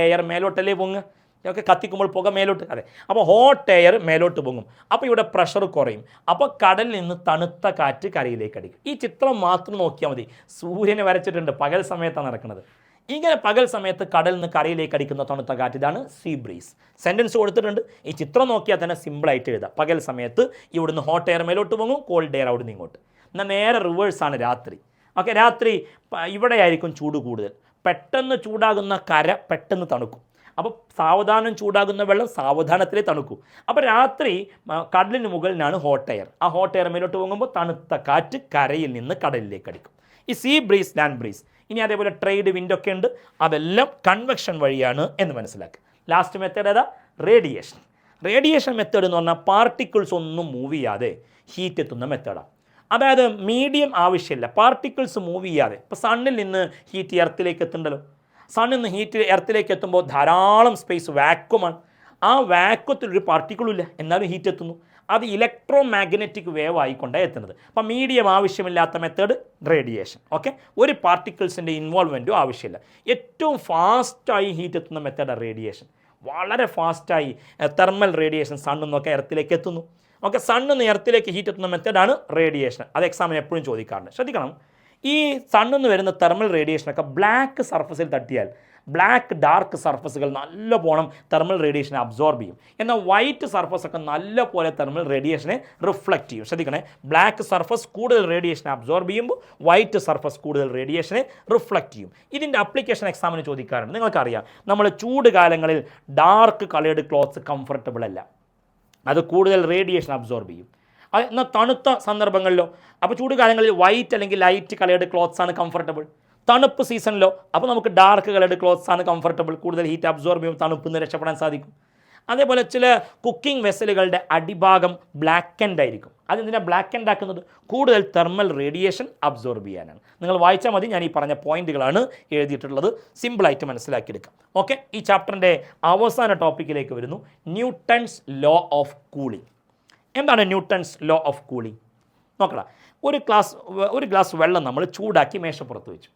എയർ മേലോട്ടല്ലേ പൊങ്ങുക, ഒക്കെ കത്തിക്കുമ്പോൾ പുക മേലോട്ട്, അതെ. അപ്പോൾ ഹോട്ട് എയർ മേലോട്ട് പൊങ്ങും. അപ്പോൾ ഇവിടെ പ്രഷർ കുറയും. അപ്പോൾ കടലിൽ നിന്ന് തണുത്ത കാറ്റ് കരയിലേക്ക് അടിക്കും. ഈ ചിത്രം മാത്രം നോക്കിയാൽ മതി. സൂര്യനെ വരച്ചിട്ടുണ്ട്, പകൽ സമയത്താണ് നടക്കുന്നത്. ഇങ്ങനെ പകൽ സമയത്ത് കടലിൽ നിന്ന് കരയിലേക്ക് അടിക്കുന്ന തണുത്ത കാറ്റ്, ഇതാണ് സീ ബ്രീസ്. സെൻറ്റൻസ് കൊടുത്തിട്ടുണ്ട്, ഈ ചിത്രം നോക്കിയാൽ തന്നെ സിമ്പിളായിട്ട് എഴുതാം. പകൽ സമയത്ത് ഇവിടുന്ന് ഹോട്ട് എയർ മേലോട്ട് പൊങ്ങും, കോൾഡ് എയർ അവിടുന്ന് ഇങ്ങോട്ട്. എന്നാൽ നേരെ റിവേഴ്സാണ് രാത്രി. ഓക്കെ, രാത്രി ഇവിടെയായിരിക്കും ചൂട് കൂടുതൽ. പെട്ടെന്ന് ചൂടാകുന്ന കര പെട്ടെന്ന് തണുക്കും. അപ്പോൾ സാവധാനം ചൂടാകുന്ന വെള്ളം സാവധാനത്തിലേ തണുക്കും. അപ്പോൾ രാത്രി കടലിന് മുകളിലാണ് ഹോട്ട് എയർ. ആ ഹോട്ട് എയർ മേലോട്ട് പോകുമ്പോൾ തണുത്ത കാറ്റ് കരയിൽ നിന്ന് കടലിലേക്ക് അടിക്കും. ഈ സീ ബ്രീസ്, ലാൻഡ് ബ്രീസ്. ഇനി അതേപോലെ ട്രേഡ് വിൻഡൊക്കെ ഉണ്ട്, അതെല്ലാം കൺവെക്ഷൻ വഴിയാണ് എന്ന് മനസ്സിലാക്കുക. ലാസ്റ്റ് മെത്തേഡ് ഏതാ? റേഡിയേഷൻ മെത്തേഡ് എന്ന് പറഞ്ഞാൽ പാർട്ടിക്കിൾസ് ഒന്നും മൂവ് ചെയ്യാതെ ഹീറ്റ് എത്തുന്ന മെത്തേഡാണ്. അതായത് മീഡിയം ആവശ്യമില്ല, പാർട്ടിക്കിൾസ് മൂവ് ചെയ്യാതെ. ഇപ്പോൾ സണ്ണിൽ നിന്ന് ഹീറ്റ് എർത്തിലേക്ക് എത്തുന്നുണ്ടല്ലോ, സണ്ണിൽ നിന്ന് ഹീറ്റ് എർത്തിലേക്ക് എത്തുമ്പോൾ ധാരാളം സ്പേസ് വാക്വമാണ്. ആ വാക്വത്തിലൊരു പാർട്ടിക്കിളും ഇല്ല, എന്നാലും ഹീറ്റ് എത്തുന്നു. അത് ഇലക്ട്രോ മാഗ്നറ്റിക് വേവ് ആയിക്കൊണ്ടാണ് എത്തുന്നത്. അപ്പം മീഡിയം ആവശ്യമില്ലാത്ത മെത്തേഡ് റേഡിയേഷൻ. ഓക്കെ, ഒരു പാർട്ടിക്കിൾസിൻ്റെ ഇൻവോൾവ്മെൻറ്റും ആവശ്യമില്ല. ഏറ്റവും ഫാസ്റ്റായി ഹീറ്റ് എത്തുന്ന മെത്തേഡാണ് റേഡിയേഷൻ. വളരെ ഫാസ്റ്റായി തെർമൽ റേഡിയേഷൻ സണ്ണിൽ നിന്നൊക്കെ എർത്തിലേക്ക് എത്തുന്നു. ഓക്കെ, സണ്ണിൽ നിന്ന് എർത്തിലേക്ക് ഹീറ്റ് എത്തുന്ന മെത്തേഡാണ് റേഡിയേഷൻ. അത് എക്സാമിന് എപ്പോഴും ചോദിക്കാറുണ്ട്. ശ്രദ്ധിക്കണം, ഈ സണ്ണിൽ നിന്ന് വരുന്ന തെർമൽ റേഡിയേഷനൊക്കെ ബ്ലാക്ക് സർഫസിൽ തട്ടിയാൽ ബ്ലാക്ക് ഡാർക്ക് സർഫസുകൾ നല്ല പോണം തെർമൽ റേഡിയേഷനെ അബ്സോർബ് ചെയ്യും. എന്നാൽ വൈറ്റ് സർഫസൊക്കെ നല്ല പോലെ തെർമൽ റേഡിയേഷനെ റിഫ്ലക്റ്റ് ചെയ്യും. ശ്രദ്ധിക്കണേ, ബ്ലാക്ക് സർഫസ് കൂടുതൽ റേഡിയേഷനെ അബ്സോർബ് ചെയ്യുമ്പോൾ വൈറ്റ് സർഫസ് കൂടുതൽ റേഡിയേഷനെ റിഫ്ലക്റ്റ് ചെയ്യും. ഇതിൻ്റെ അപ്ലിക്കേഷൻ എക്സാമിന് ചോദിക്കാറുണ്ട്. നിങ്ങൾക്കറിയാം, നമ്മൾ ചൂട് കാലങ്ങളിൽ ഡാർക്ക് കളേർഡ് ക്ലോത്ത്സ് കംഫർട്ടബിൾ അല്ല, അത് കൂടുതൽ റേഡിയേഷൻ അബ്സോർബ് ചെയ്യും. അത് എന്നാൽ തണുത്ത സന്ദർഭങ്ങളിലോ, അപ്പോൾ ചൂട് കാലങ്ങളിൽ വൈറ്റ് അല്ലെങ്കിൽ ലൈറ്റ് കളേർഡ് ക്ലോത്ത്സ് ആണ് കംഫർട്ടബിൾ. തണുപ്പ് സീസണിലോ അപ്പോൾ നമുക്ക് ഡാർക്ക് കളേർഡ് ക്ലോത്ത്സ് ആണ് കംഫർട്ടബിൾ, കൂടുതൽ ഹീറ്റ് അബ്സോർബ് ചെയ്യും, തണുപ്പിൽ നിന്ന് രക്ഷപ്പെടാൻ സാധിക്കും. അതേപോലെ ചില കുക്കിംഗ് വെസലുകളുടെ അടിഭാഗം ബ്ലാക്ക് ആൻഡ് ആയിരിക്കും. അതെന്തിനാണ് ബ്ലാക്ക് ആൻഡ് ആക്കുന്നത്? കൂടുതൽ തെർമൽ റേഡിയേഷൻ അബ്സോർബ് ചെയ്യാനാണ്. നിങ്ങൾ വായിച്ചാൽ മതി, ഞാൻ ഈ പറഞ്ഞ പോയിന്റുകളാണ് എഴുതിയിട്ടുള്ളത്, സിമ്പിളായിട്ട് മനസ്സിലാക്കിയെടുക്കാം. ഓക്കെ, ഈ ചാപ്റ്ററിൻ്റെ അവസാന ടോപ്പിക്കിലേക്ക് വരുന്നു, ന്യൂട്ടൺസ് ലോ ഓഫ് കൂളിംഗ്. എന്താണ് ന്യൂട്ടൺസ് ലോ ഓഫ് കൂളിംഗ്? നോക്കടാ, ഒരു ഗ്ലാസ് വെള്ളം നമ്മൾ ചൂടാക്കി മേശപ്പുറത്ത് വെച്ചു.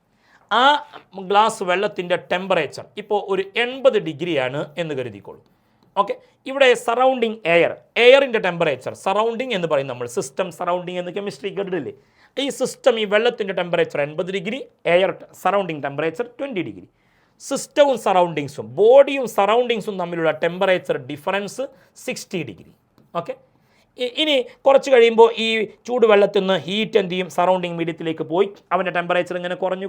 ആ ഗ്ലാസ് വെള്ളത്തിൻ്റെ ടെമ്പറേച്ചർ ഇപ്പോൾ ഒരു 80 ഡിഗ്രിയാണ് എന്ന് കരുതിക്കോളൂ. ഓക്കെ, ഇവിടെ സറൗണ്ടിങ് എയറിൻ്റെ ടെമ്പറേച്ചർ, സറൗണ്ടിങ് എന്ന് പറയും നമ്മൾ, സിസ്റ്റം സറൗണ്ടിങ് എന്ന് കെമിസ്ട്രി കേട്ടിട്ടില്ലേ? ഈ സിസ്റ്റം, ഈ വെള്ളത്തിൻ്റെ temperature 80 degree, air surrounding temperature 20 degree. സിസ്റ്റവും സറൗണ്ടിങ്സും, ബോഡിയും സറൗണ്ടിങ്സും തമ്മിലുള്ള ടെമ്പറേച്ചർ ഡിഫറൻസ് 60 ഡിഗ്രി. ഓക്കെ, ഇനി കുറച്ച് കഴിയുമ്പോൾ ഈ ചൂടുവെള്ളത്തിൽ നിന്ന് ഹീറ്റ് എന്ത് ചെയ്യും? സറൗണ്ടിങ് മീഡിയത്തിലേക്ക് പോയി അവൻ്റെ ടെമ്പറേച്ചർ ഇങ്ങനെ കുറഞ്ഞു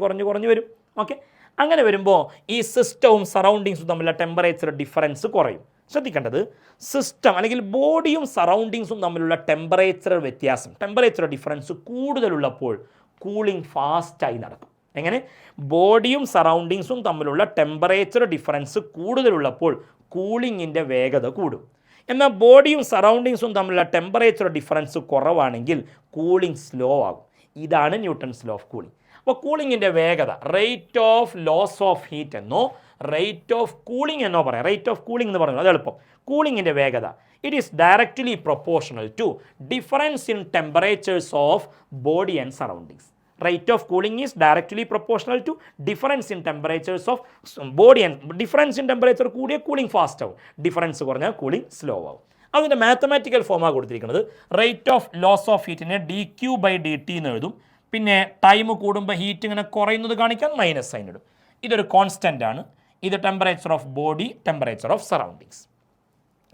വരും. ഓക്കെ, അങ്ങനെ വരുമ്പോൾ ഈ സിസ്റ്റവും സറൗണ്ടിങ്സും തമ്മിലുള്ള ടെമ്പറേച്ചർ ഡിഫറൻസ് കുറയും. ശ്രദ്ധിക്കേണ്ടത്, സിസ്റ്റം അല്ലെങ്കിൽ ബോഡിയും സറൗണ്ടിങ്സും തമ്മിലുള്ള ടെമ്പറേച്ചർ വ്യത്യാസം, ടെമ്പറേച്ചർ ഡിഫറൻസ് കൂടുതലുള്ളപ്പോൾ കൂളിംഗ് ഫാസ്റ്റായി നടക്കും. എങ്ങനെ? ബോഡിയും സറൗണ്ടിങ്സും തമ്മിലുള്ള ടെമ്പറേച്ചർ ഡിഫറൻസ് കൂടുതലുള്ളപ്പോൾ കൂളിങ്ങിൻ്റെ വേഗത കൂടും. എന്നാൽ ബോഡിയും സറൗണ്ടിങ്സും തമ്മിലുള്ള ടെമ്പറേച്ചർ ഡിഫറൻസ് കുറവാണെങ്കിൽ കൂളിംഗ് സ്ലോ ആകും. ഇതാണ് ന്യൂട്ടൺസ് ലോ ഓഫ് കൂളിംഗ്. അപ്പോൾ കൂളിങ്ങിൻ്റെ വേഗത rate of loss of heat എന്നോ റേറ്റ് ഓഫ് കൂളിംഗ് എന്നോ പറയാം. റേറ്റ് ഓഫ് കൂളിംഗ് എന്ന് പറയുന്നത് അത് എളുപ്പം. കൂളിങ്ങിൻ്റെ വേഗത it is directly proportional to difference in temperatures of body and surroundings. Rate of cooling is directly proportional to difference in temperatures of body and difference in temperature കൂടിയ cooling fast ആവും, difference കുറഞ്ഞാൽ cooling slow ആവും. അതിൻ്റെ mathematical ഫോമാണ് കൊടുത്തിരിക്കുന്നത്. Rate of loss of ഹീറ്റിനെ dQ/dt എന്ന് എഴുതും. പിന്നെ ടൈം കൂടുമ്പോൾ ഹീറ്റ് ഇങ്ങനെ കുറയുന്നത് കാണിക്കാൻ മൈനസ് സൈൻ ഇടും. ഇതൊരു കോൺസ്റ്റൻ്റ് ആണ്. ഇത് temperature of body, temperature of surroundings.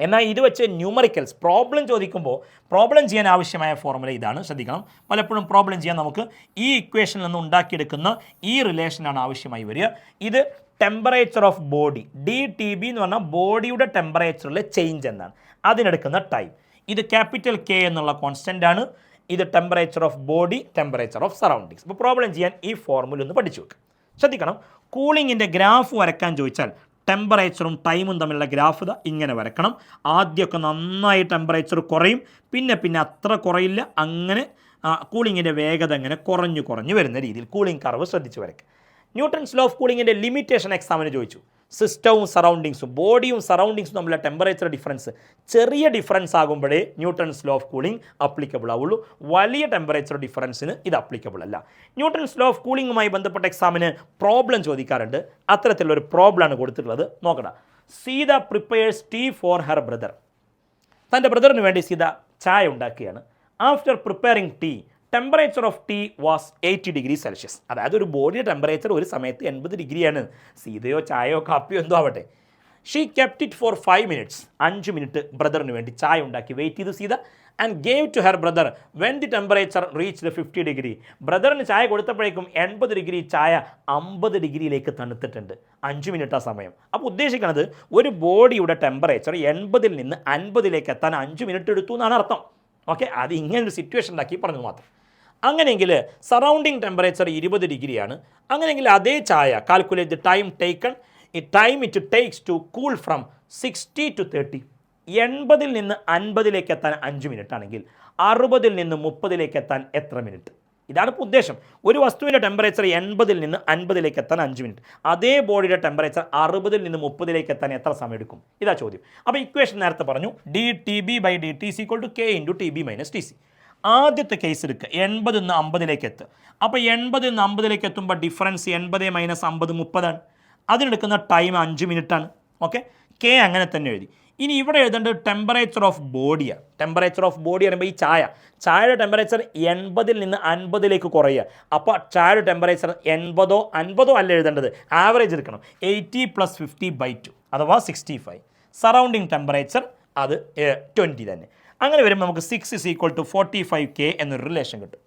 എന്നാൽ ഇത് വെച്ച് ന്യൂമറിക്കൽസ് പ്രോബ്ലം ചോദിക്കുമ്പോൾ പ്രോബ്ലം ചെയ്യാൻ ആവശ്യമായ ഫോർമുല ഇതാണ്. ശ്രദ്ധിക്കണം, പലപ്പോഴും പ്രോബ്ലം ചെയ്യാൻ നമുക്ക് ഈ ഇക്വേഷനിൽ നിന്ന് ഉണ്ടാക്കിയെടുക്കുന്ന ഈ റിലേഷനാണ് ആവശ്യമായി വരിക. ഇത് ടെമ്പറേച്ചർ ഓഫ് ബോഡി, DTB എന്ന് പറഞ്ഞാൽ ബോഡിയുടെ ടെമ്പറേച്ചറിലെ ചേഞ്ച് എന്നാണ്. അതിനെടുക്കുന്ന ടൈം. ഇത് ക്യാപിറ്റൽ K എന്നുള്ള കോൺസ്റ്റൻ്റ് ആണ്. ഇത് temperature of body, temperature of surroundings. അപ്പോൾ പ്രോബ്ലം ചെയ്യാൻ ഈ ഫോർമുല ഒന്ന് പഠിച്ചു വെക്കുക. ശ്രദ്ധിക്കണം, കൂളിങ്ങിൻ്റെ ഗ്രാഫ് വരക്കാൻ ചോദിച്ചാൽ ടെമ്പറേച്ചറും ടൈമും തമ്മിലുള്ള ഗ്രാഫ് ഇങ്ങനെ വരക്കണം. ആദ്യമൊക്കെ നന്നായി ടെമ്പറേച്ചർ കുറയും, പിന്നെ അത്ര കുറയില്ല. അങ്ങനെ കൂളിങ്ങിൻ്റെ വേഗത ഇങ്ങനെ കുറഞ്ഞു വരുന്ന രീതിയിൽ കൂളിംഗ് കർവ് ശ്രദ്ധിച്ച് വരയ്ക്കുക. ന്യൂട്ടൺസ് ലോ ഓഫ് കൂളിങ്ങിൻ്റെ ലിമിറ്റേഷൻ എക്സാമിന് ചോദിച്ചു. സിസ്റ്റവും സറൗണ്ടിങ്സും, ബോഡിയും സറൗണ്ടിങ്സും തമ്മിലുള്ള ടെമ്പറേച്ചർ ഡിഫറൻസ് ചെറിയ ഡിഫറൻസ് ആകുമ്പോഴേ Newton's law of cooling applicable ആവുള്ളൂ. വലിയ ടെമ്പറേച്ചർ ഡിഫറൻസിന് ഇത് അപ്ലിക്കബിൾ അല്ല. ന്യൂട്ടൺസ് ലോ ഓഫ് കൂളിംഗുമായി ബന്ധപ്പെട്ട എക്സാമിന് പ്രോബ്ലം ചോദിക്കാറുണ്ട്. അത്തരത്തിലുള്ളൊരു പ്രോബ്ലമാണ് കൊടുത്തിട്ടുള്ളത്. നോക്കടാ, Sita prepares tea for her brother. തൻ്റെ ബ്രദറിന് വേണ്ടി സീത ചായ ഉണ്ടാക്കുകയാണ്. After preparing tea temperature of tea was 80 degree Celsius. അതായത് ഒരു ബോഡിയുടെ ടെമ്പറേച്ചർ ഒരു സമയത്ത് 80 ഡിഗ്രിയാണ്. സീതയോ ചായയോ കാപ്പിയോ എന്തോ ആവട്ടെ. She kept it for 5 minutes. 5 minute ബ്രദറിന് വേണ്ടി ചായ ഉണ്ടാക്കി വെയിറ്റ് ചെയ്തു Sita. And gave to her brother when the temperature reached 50 degree. ബ്രദറിന് ചായ കൊടുത്തപ്പോഴേക്കും 80 ഡിഗ്രി ചായ 50 ഡിഗ്രിയിലേക്ക് തണുത്തിട്ടുണ്ട്. 5 മിനിറ്റ് ആ സമയം. അപ്പോൾ ഉദ്ദേശിക്കുന്നത് ഒരു ബോഡിയുടെ ടെമ്പറേച്ചർ 80-ൽ നിന്ന് 50-ലേക്ക് എത്താൻ 5 മിനിറ്റ് എടുത്തു എന്നാണ് അർത്ഥം. ഓക്കെ, അത് ഇങ്ങനൊരു സിറ്റുവേഷൻ ഉണ്ടാക്കി പറഞ്ഞു മാത്രം. അങ്ങനെയെങ്കിൽ സറൗണ്ടിങ് ടെമ്പറേച്ചർ 20 ഡിഗ്രിയാണ്. അങ്ങനെയെങ്കിൽ അതേ ചായ കാൽക്കുലേറ്റ് ദി ടൈം ടേക്കൺ, ഈ time it takes to cool from 60 to 30. 80-ൽ നിന്ന് 50-ലേക്ക് എത്താൻ 5 മിനിറ്റ് ആണെങ്കിൽ 60-ൽ നിന്ന് 30-ലേക്ക് എത്താൻ എത്ര മിനിറ്റ്? ഇതാണ് ഇപ്പോൾ ഉദ്ദേശം. ഒരു വസ്തുവിൻ്റെ ടെമ്പറേച്ചർ 80-ൽ നിന്ന് 50-ലേക്ക് എത്താൻ 5 മിനിറ്റ്, അതേ ബോഡിയുടെ ടെമ്പറേച്ചർ 60-ൽ നിന്ന് 30-ലേക്ക് എത്താൻ എത്ര സമയം എടുക്കും? ഇതാ ചോദ്യം. അപ്പോൾ ഇക്വേഷൻ നേരത്തെ പറഞ്ഞു, dTB/dt = K × TB - TC. ആദ്യത്തെ കേസ് എടുക്കുക, 80-ൽ നിന്ന് 50-ലേക്ക് എത്തുക. അപ്പോൾ 80-ൽ നിന്ന് 50-ലേക്ക് എത്തുമ്പോൾ ഡിഫറൻസ് 80 - 50 30ആണ്. അതിനെടുക്കുന്ന ടൈം 5 മിനിറ്റാണ്. ഓക്കെ, കെ അങ്ങനെ തന്നെ എഴുതി. ഇനി ഇവിടെ എഴുതേണ്ടത് ടെമ്പറേച്ചർ ഓഫ് ബോഡിയാണ്. ടെമ്പറേച്ചർ ഓഫ് ബോഡി പറയുമ്പോൾ ഈ ചായയുടെ ടെമ്പറേച്ചർ 80-ൽ നിന്ന് 50-ലേക്ക് കുറയുക. അപ്പോൾ ചായയുടെ ടെമ്പറേച്ചർ 80 അല്ല എഴുതേണ്ടത്, ആവറേജ് എടുക്കണം. 80 + 50/2 അഥവാ 65. സറൗണ്ടിങ് ടെമ്പറേച്ചർ അത് 20 തന്നെ. അങ്ങനെ വരുമ്പോൾ നമുക്ക് 6 = 45K എന്നൊരു റിലേഷൻ കിട്ടും.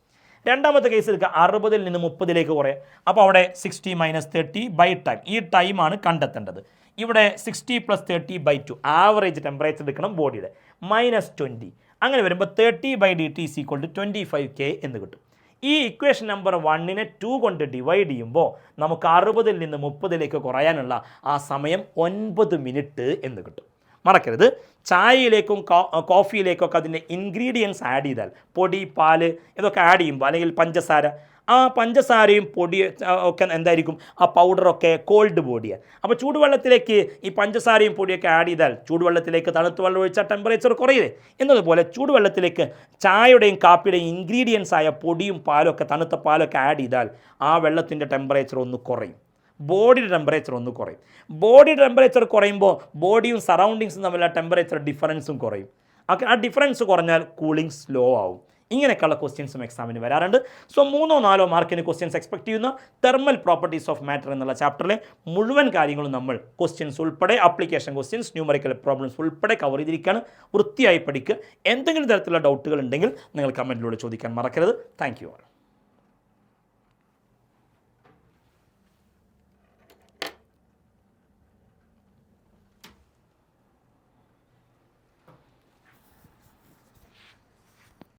രണ്ടാമത്തെ കേസ് എടുക്കുക, 60-ൽ നിന്ന് 30-ലേക്ക് കുറയുക. അപ്പോൾ അവിടെ 60 - 30/ടൈം, ഈ ടൈമാണ് കണ്ടെത്തേണ്ടത്. ഇവിടെ 60 + 30/2 ആവറേജ് ടെമ്പറേച്ചർ എടുക്കണം ബോഡിയുടെ, -20. അങ്ങനെ വരുമ്പോൾ 30/dt = 25K എന്ന് കിട്ടും. ഈ ഇക്വേഷൻ നമ്പർ 1-നെ 2 കൊണ്ട് ഡിവൈഡ് ചെയ്യുമ്പോൾ നമുക്ക് 60-ൽ നിന്ന് 30-ലേക്ക് കുറയാനുള്ള ആ സമയം 9 മിനിറ്റ് എന്ന് കിട്ടും. മറക്കരുത്, ചായയിലേക്കും കോഫിയിലേക്കൊക്കെ അതിൻ്റെ ഇൻഗ്രീഡിയൻസ് ആഡ് ചെയ്താൽ, പൊടി, പാല് ഇതൊക്കെ ആഡ് ചെയ്യുമ്പോൾ, അല്ലെങ്കിൽ പഞ്ചസാര, ആ പഞ്ചസാരയും പൊടി ഒക്കെ എന്തായിരിക്കും, ആ പൗഡറൊക്കെ കോൾഡ് ബോഡിയാണ്. അപ്പോൾ ചൂടുവെള്ളത്തിലേക്ക് ഈ പഞ്ചസാരയും പൊടിയൊക്കെ ആഡ് ചെയ്താൽ, ചൂടുവെള്ളത്തിലേക്ക് തണുത്ത വെള്ളം ഒഴിച്ചാൽ ടെമ്പറേച്ചർ കുറയില്ലേ? എന്നതുപോലെ ചൂടുവെള്ളത്തിലേക്ക് ചായയുടെയും കാപ്പിയുടെയും ഇൻഗ്രീഡിയൻസ് ആയ പൊടിയും പാലൊക്കെ, തണുത്ത പാലൊക്കെ ആഡ് ചെയ്താൽ ആ വെള്ളത്തിൻ്റെ ടെമ്പറേച്ചർ ഒന്ന് കുറയും, ബോഡിയുടെ ടെമ്പറേച്ചർ ഒന്ന് കുറയും. ബോഡിയുടെ ടെമ്പറേച്ചർ കുറയുമ്പോൾ ബോഡിയും സറൗണ്ടിങ്സും തമ്മിലുള്ള ടെമ്പറേച്ചർ ഡിഫറൻസും കുറയും. ആ ഡിഫറൻസ് കുറഞ്ഞാൽ കൂളിംഗ് സ്ലോ ആവും. ഇങ്ങനെയൊക്കെയുള്ള ക്വസ്റ്റ്യൻസും എക്സാമിന് വരാറുണ്ട്. സോ 3-4 മാർക്കിന് ക്വസ്റ്റ്യൻസ് എക്സ്പെക്ട് ചെയ്യുന്ന തെർമൽ പ്രോപ്പർട്ടീസ് ഓഫ് മാറ്റർ എന്നുള്ള ചാപ്റ്ററിലെ മുഴുവൻ കാര്യങ്ങളും നമ്മൾ ക്വസ്റ്റ്യൻസ് ഉൾപ്പെടെ, ആപ്ലിക്കേഷൻ ക്വസ്റ്റ്യൻസ്, ന്യൂമറിക്കൽ പ്രോബ്ലംസ് ഉൾപ്പെടെ കവർ ചെയ്തിരിക്കുകയാണ്. വൃത്തിയായി പഠിക്കുക. എന്തെങ്കിലും തരത്തിലുള്ള ഡൗട്ടുകൾ ഉണ്ടെങ്കിൽ നിങ്ങൾ കമൻറ്റിലൂടെ ചോദിക്കാൻ മറക്കരുത്. Thank you.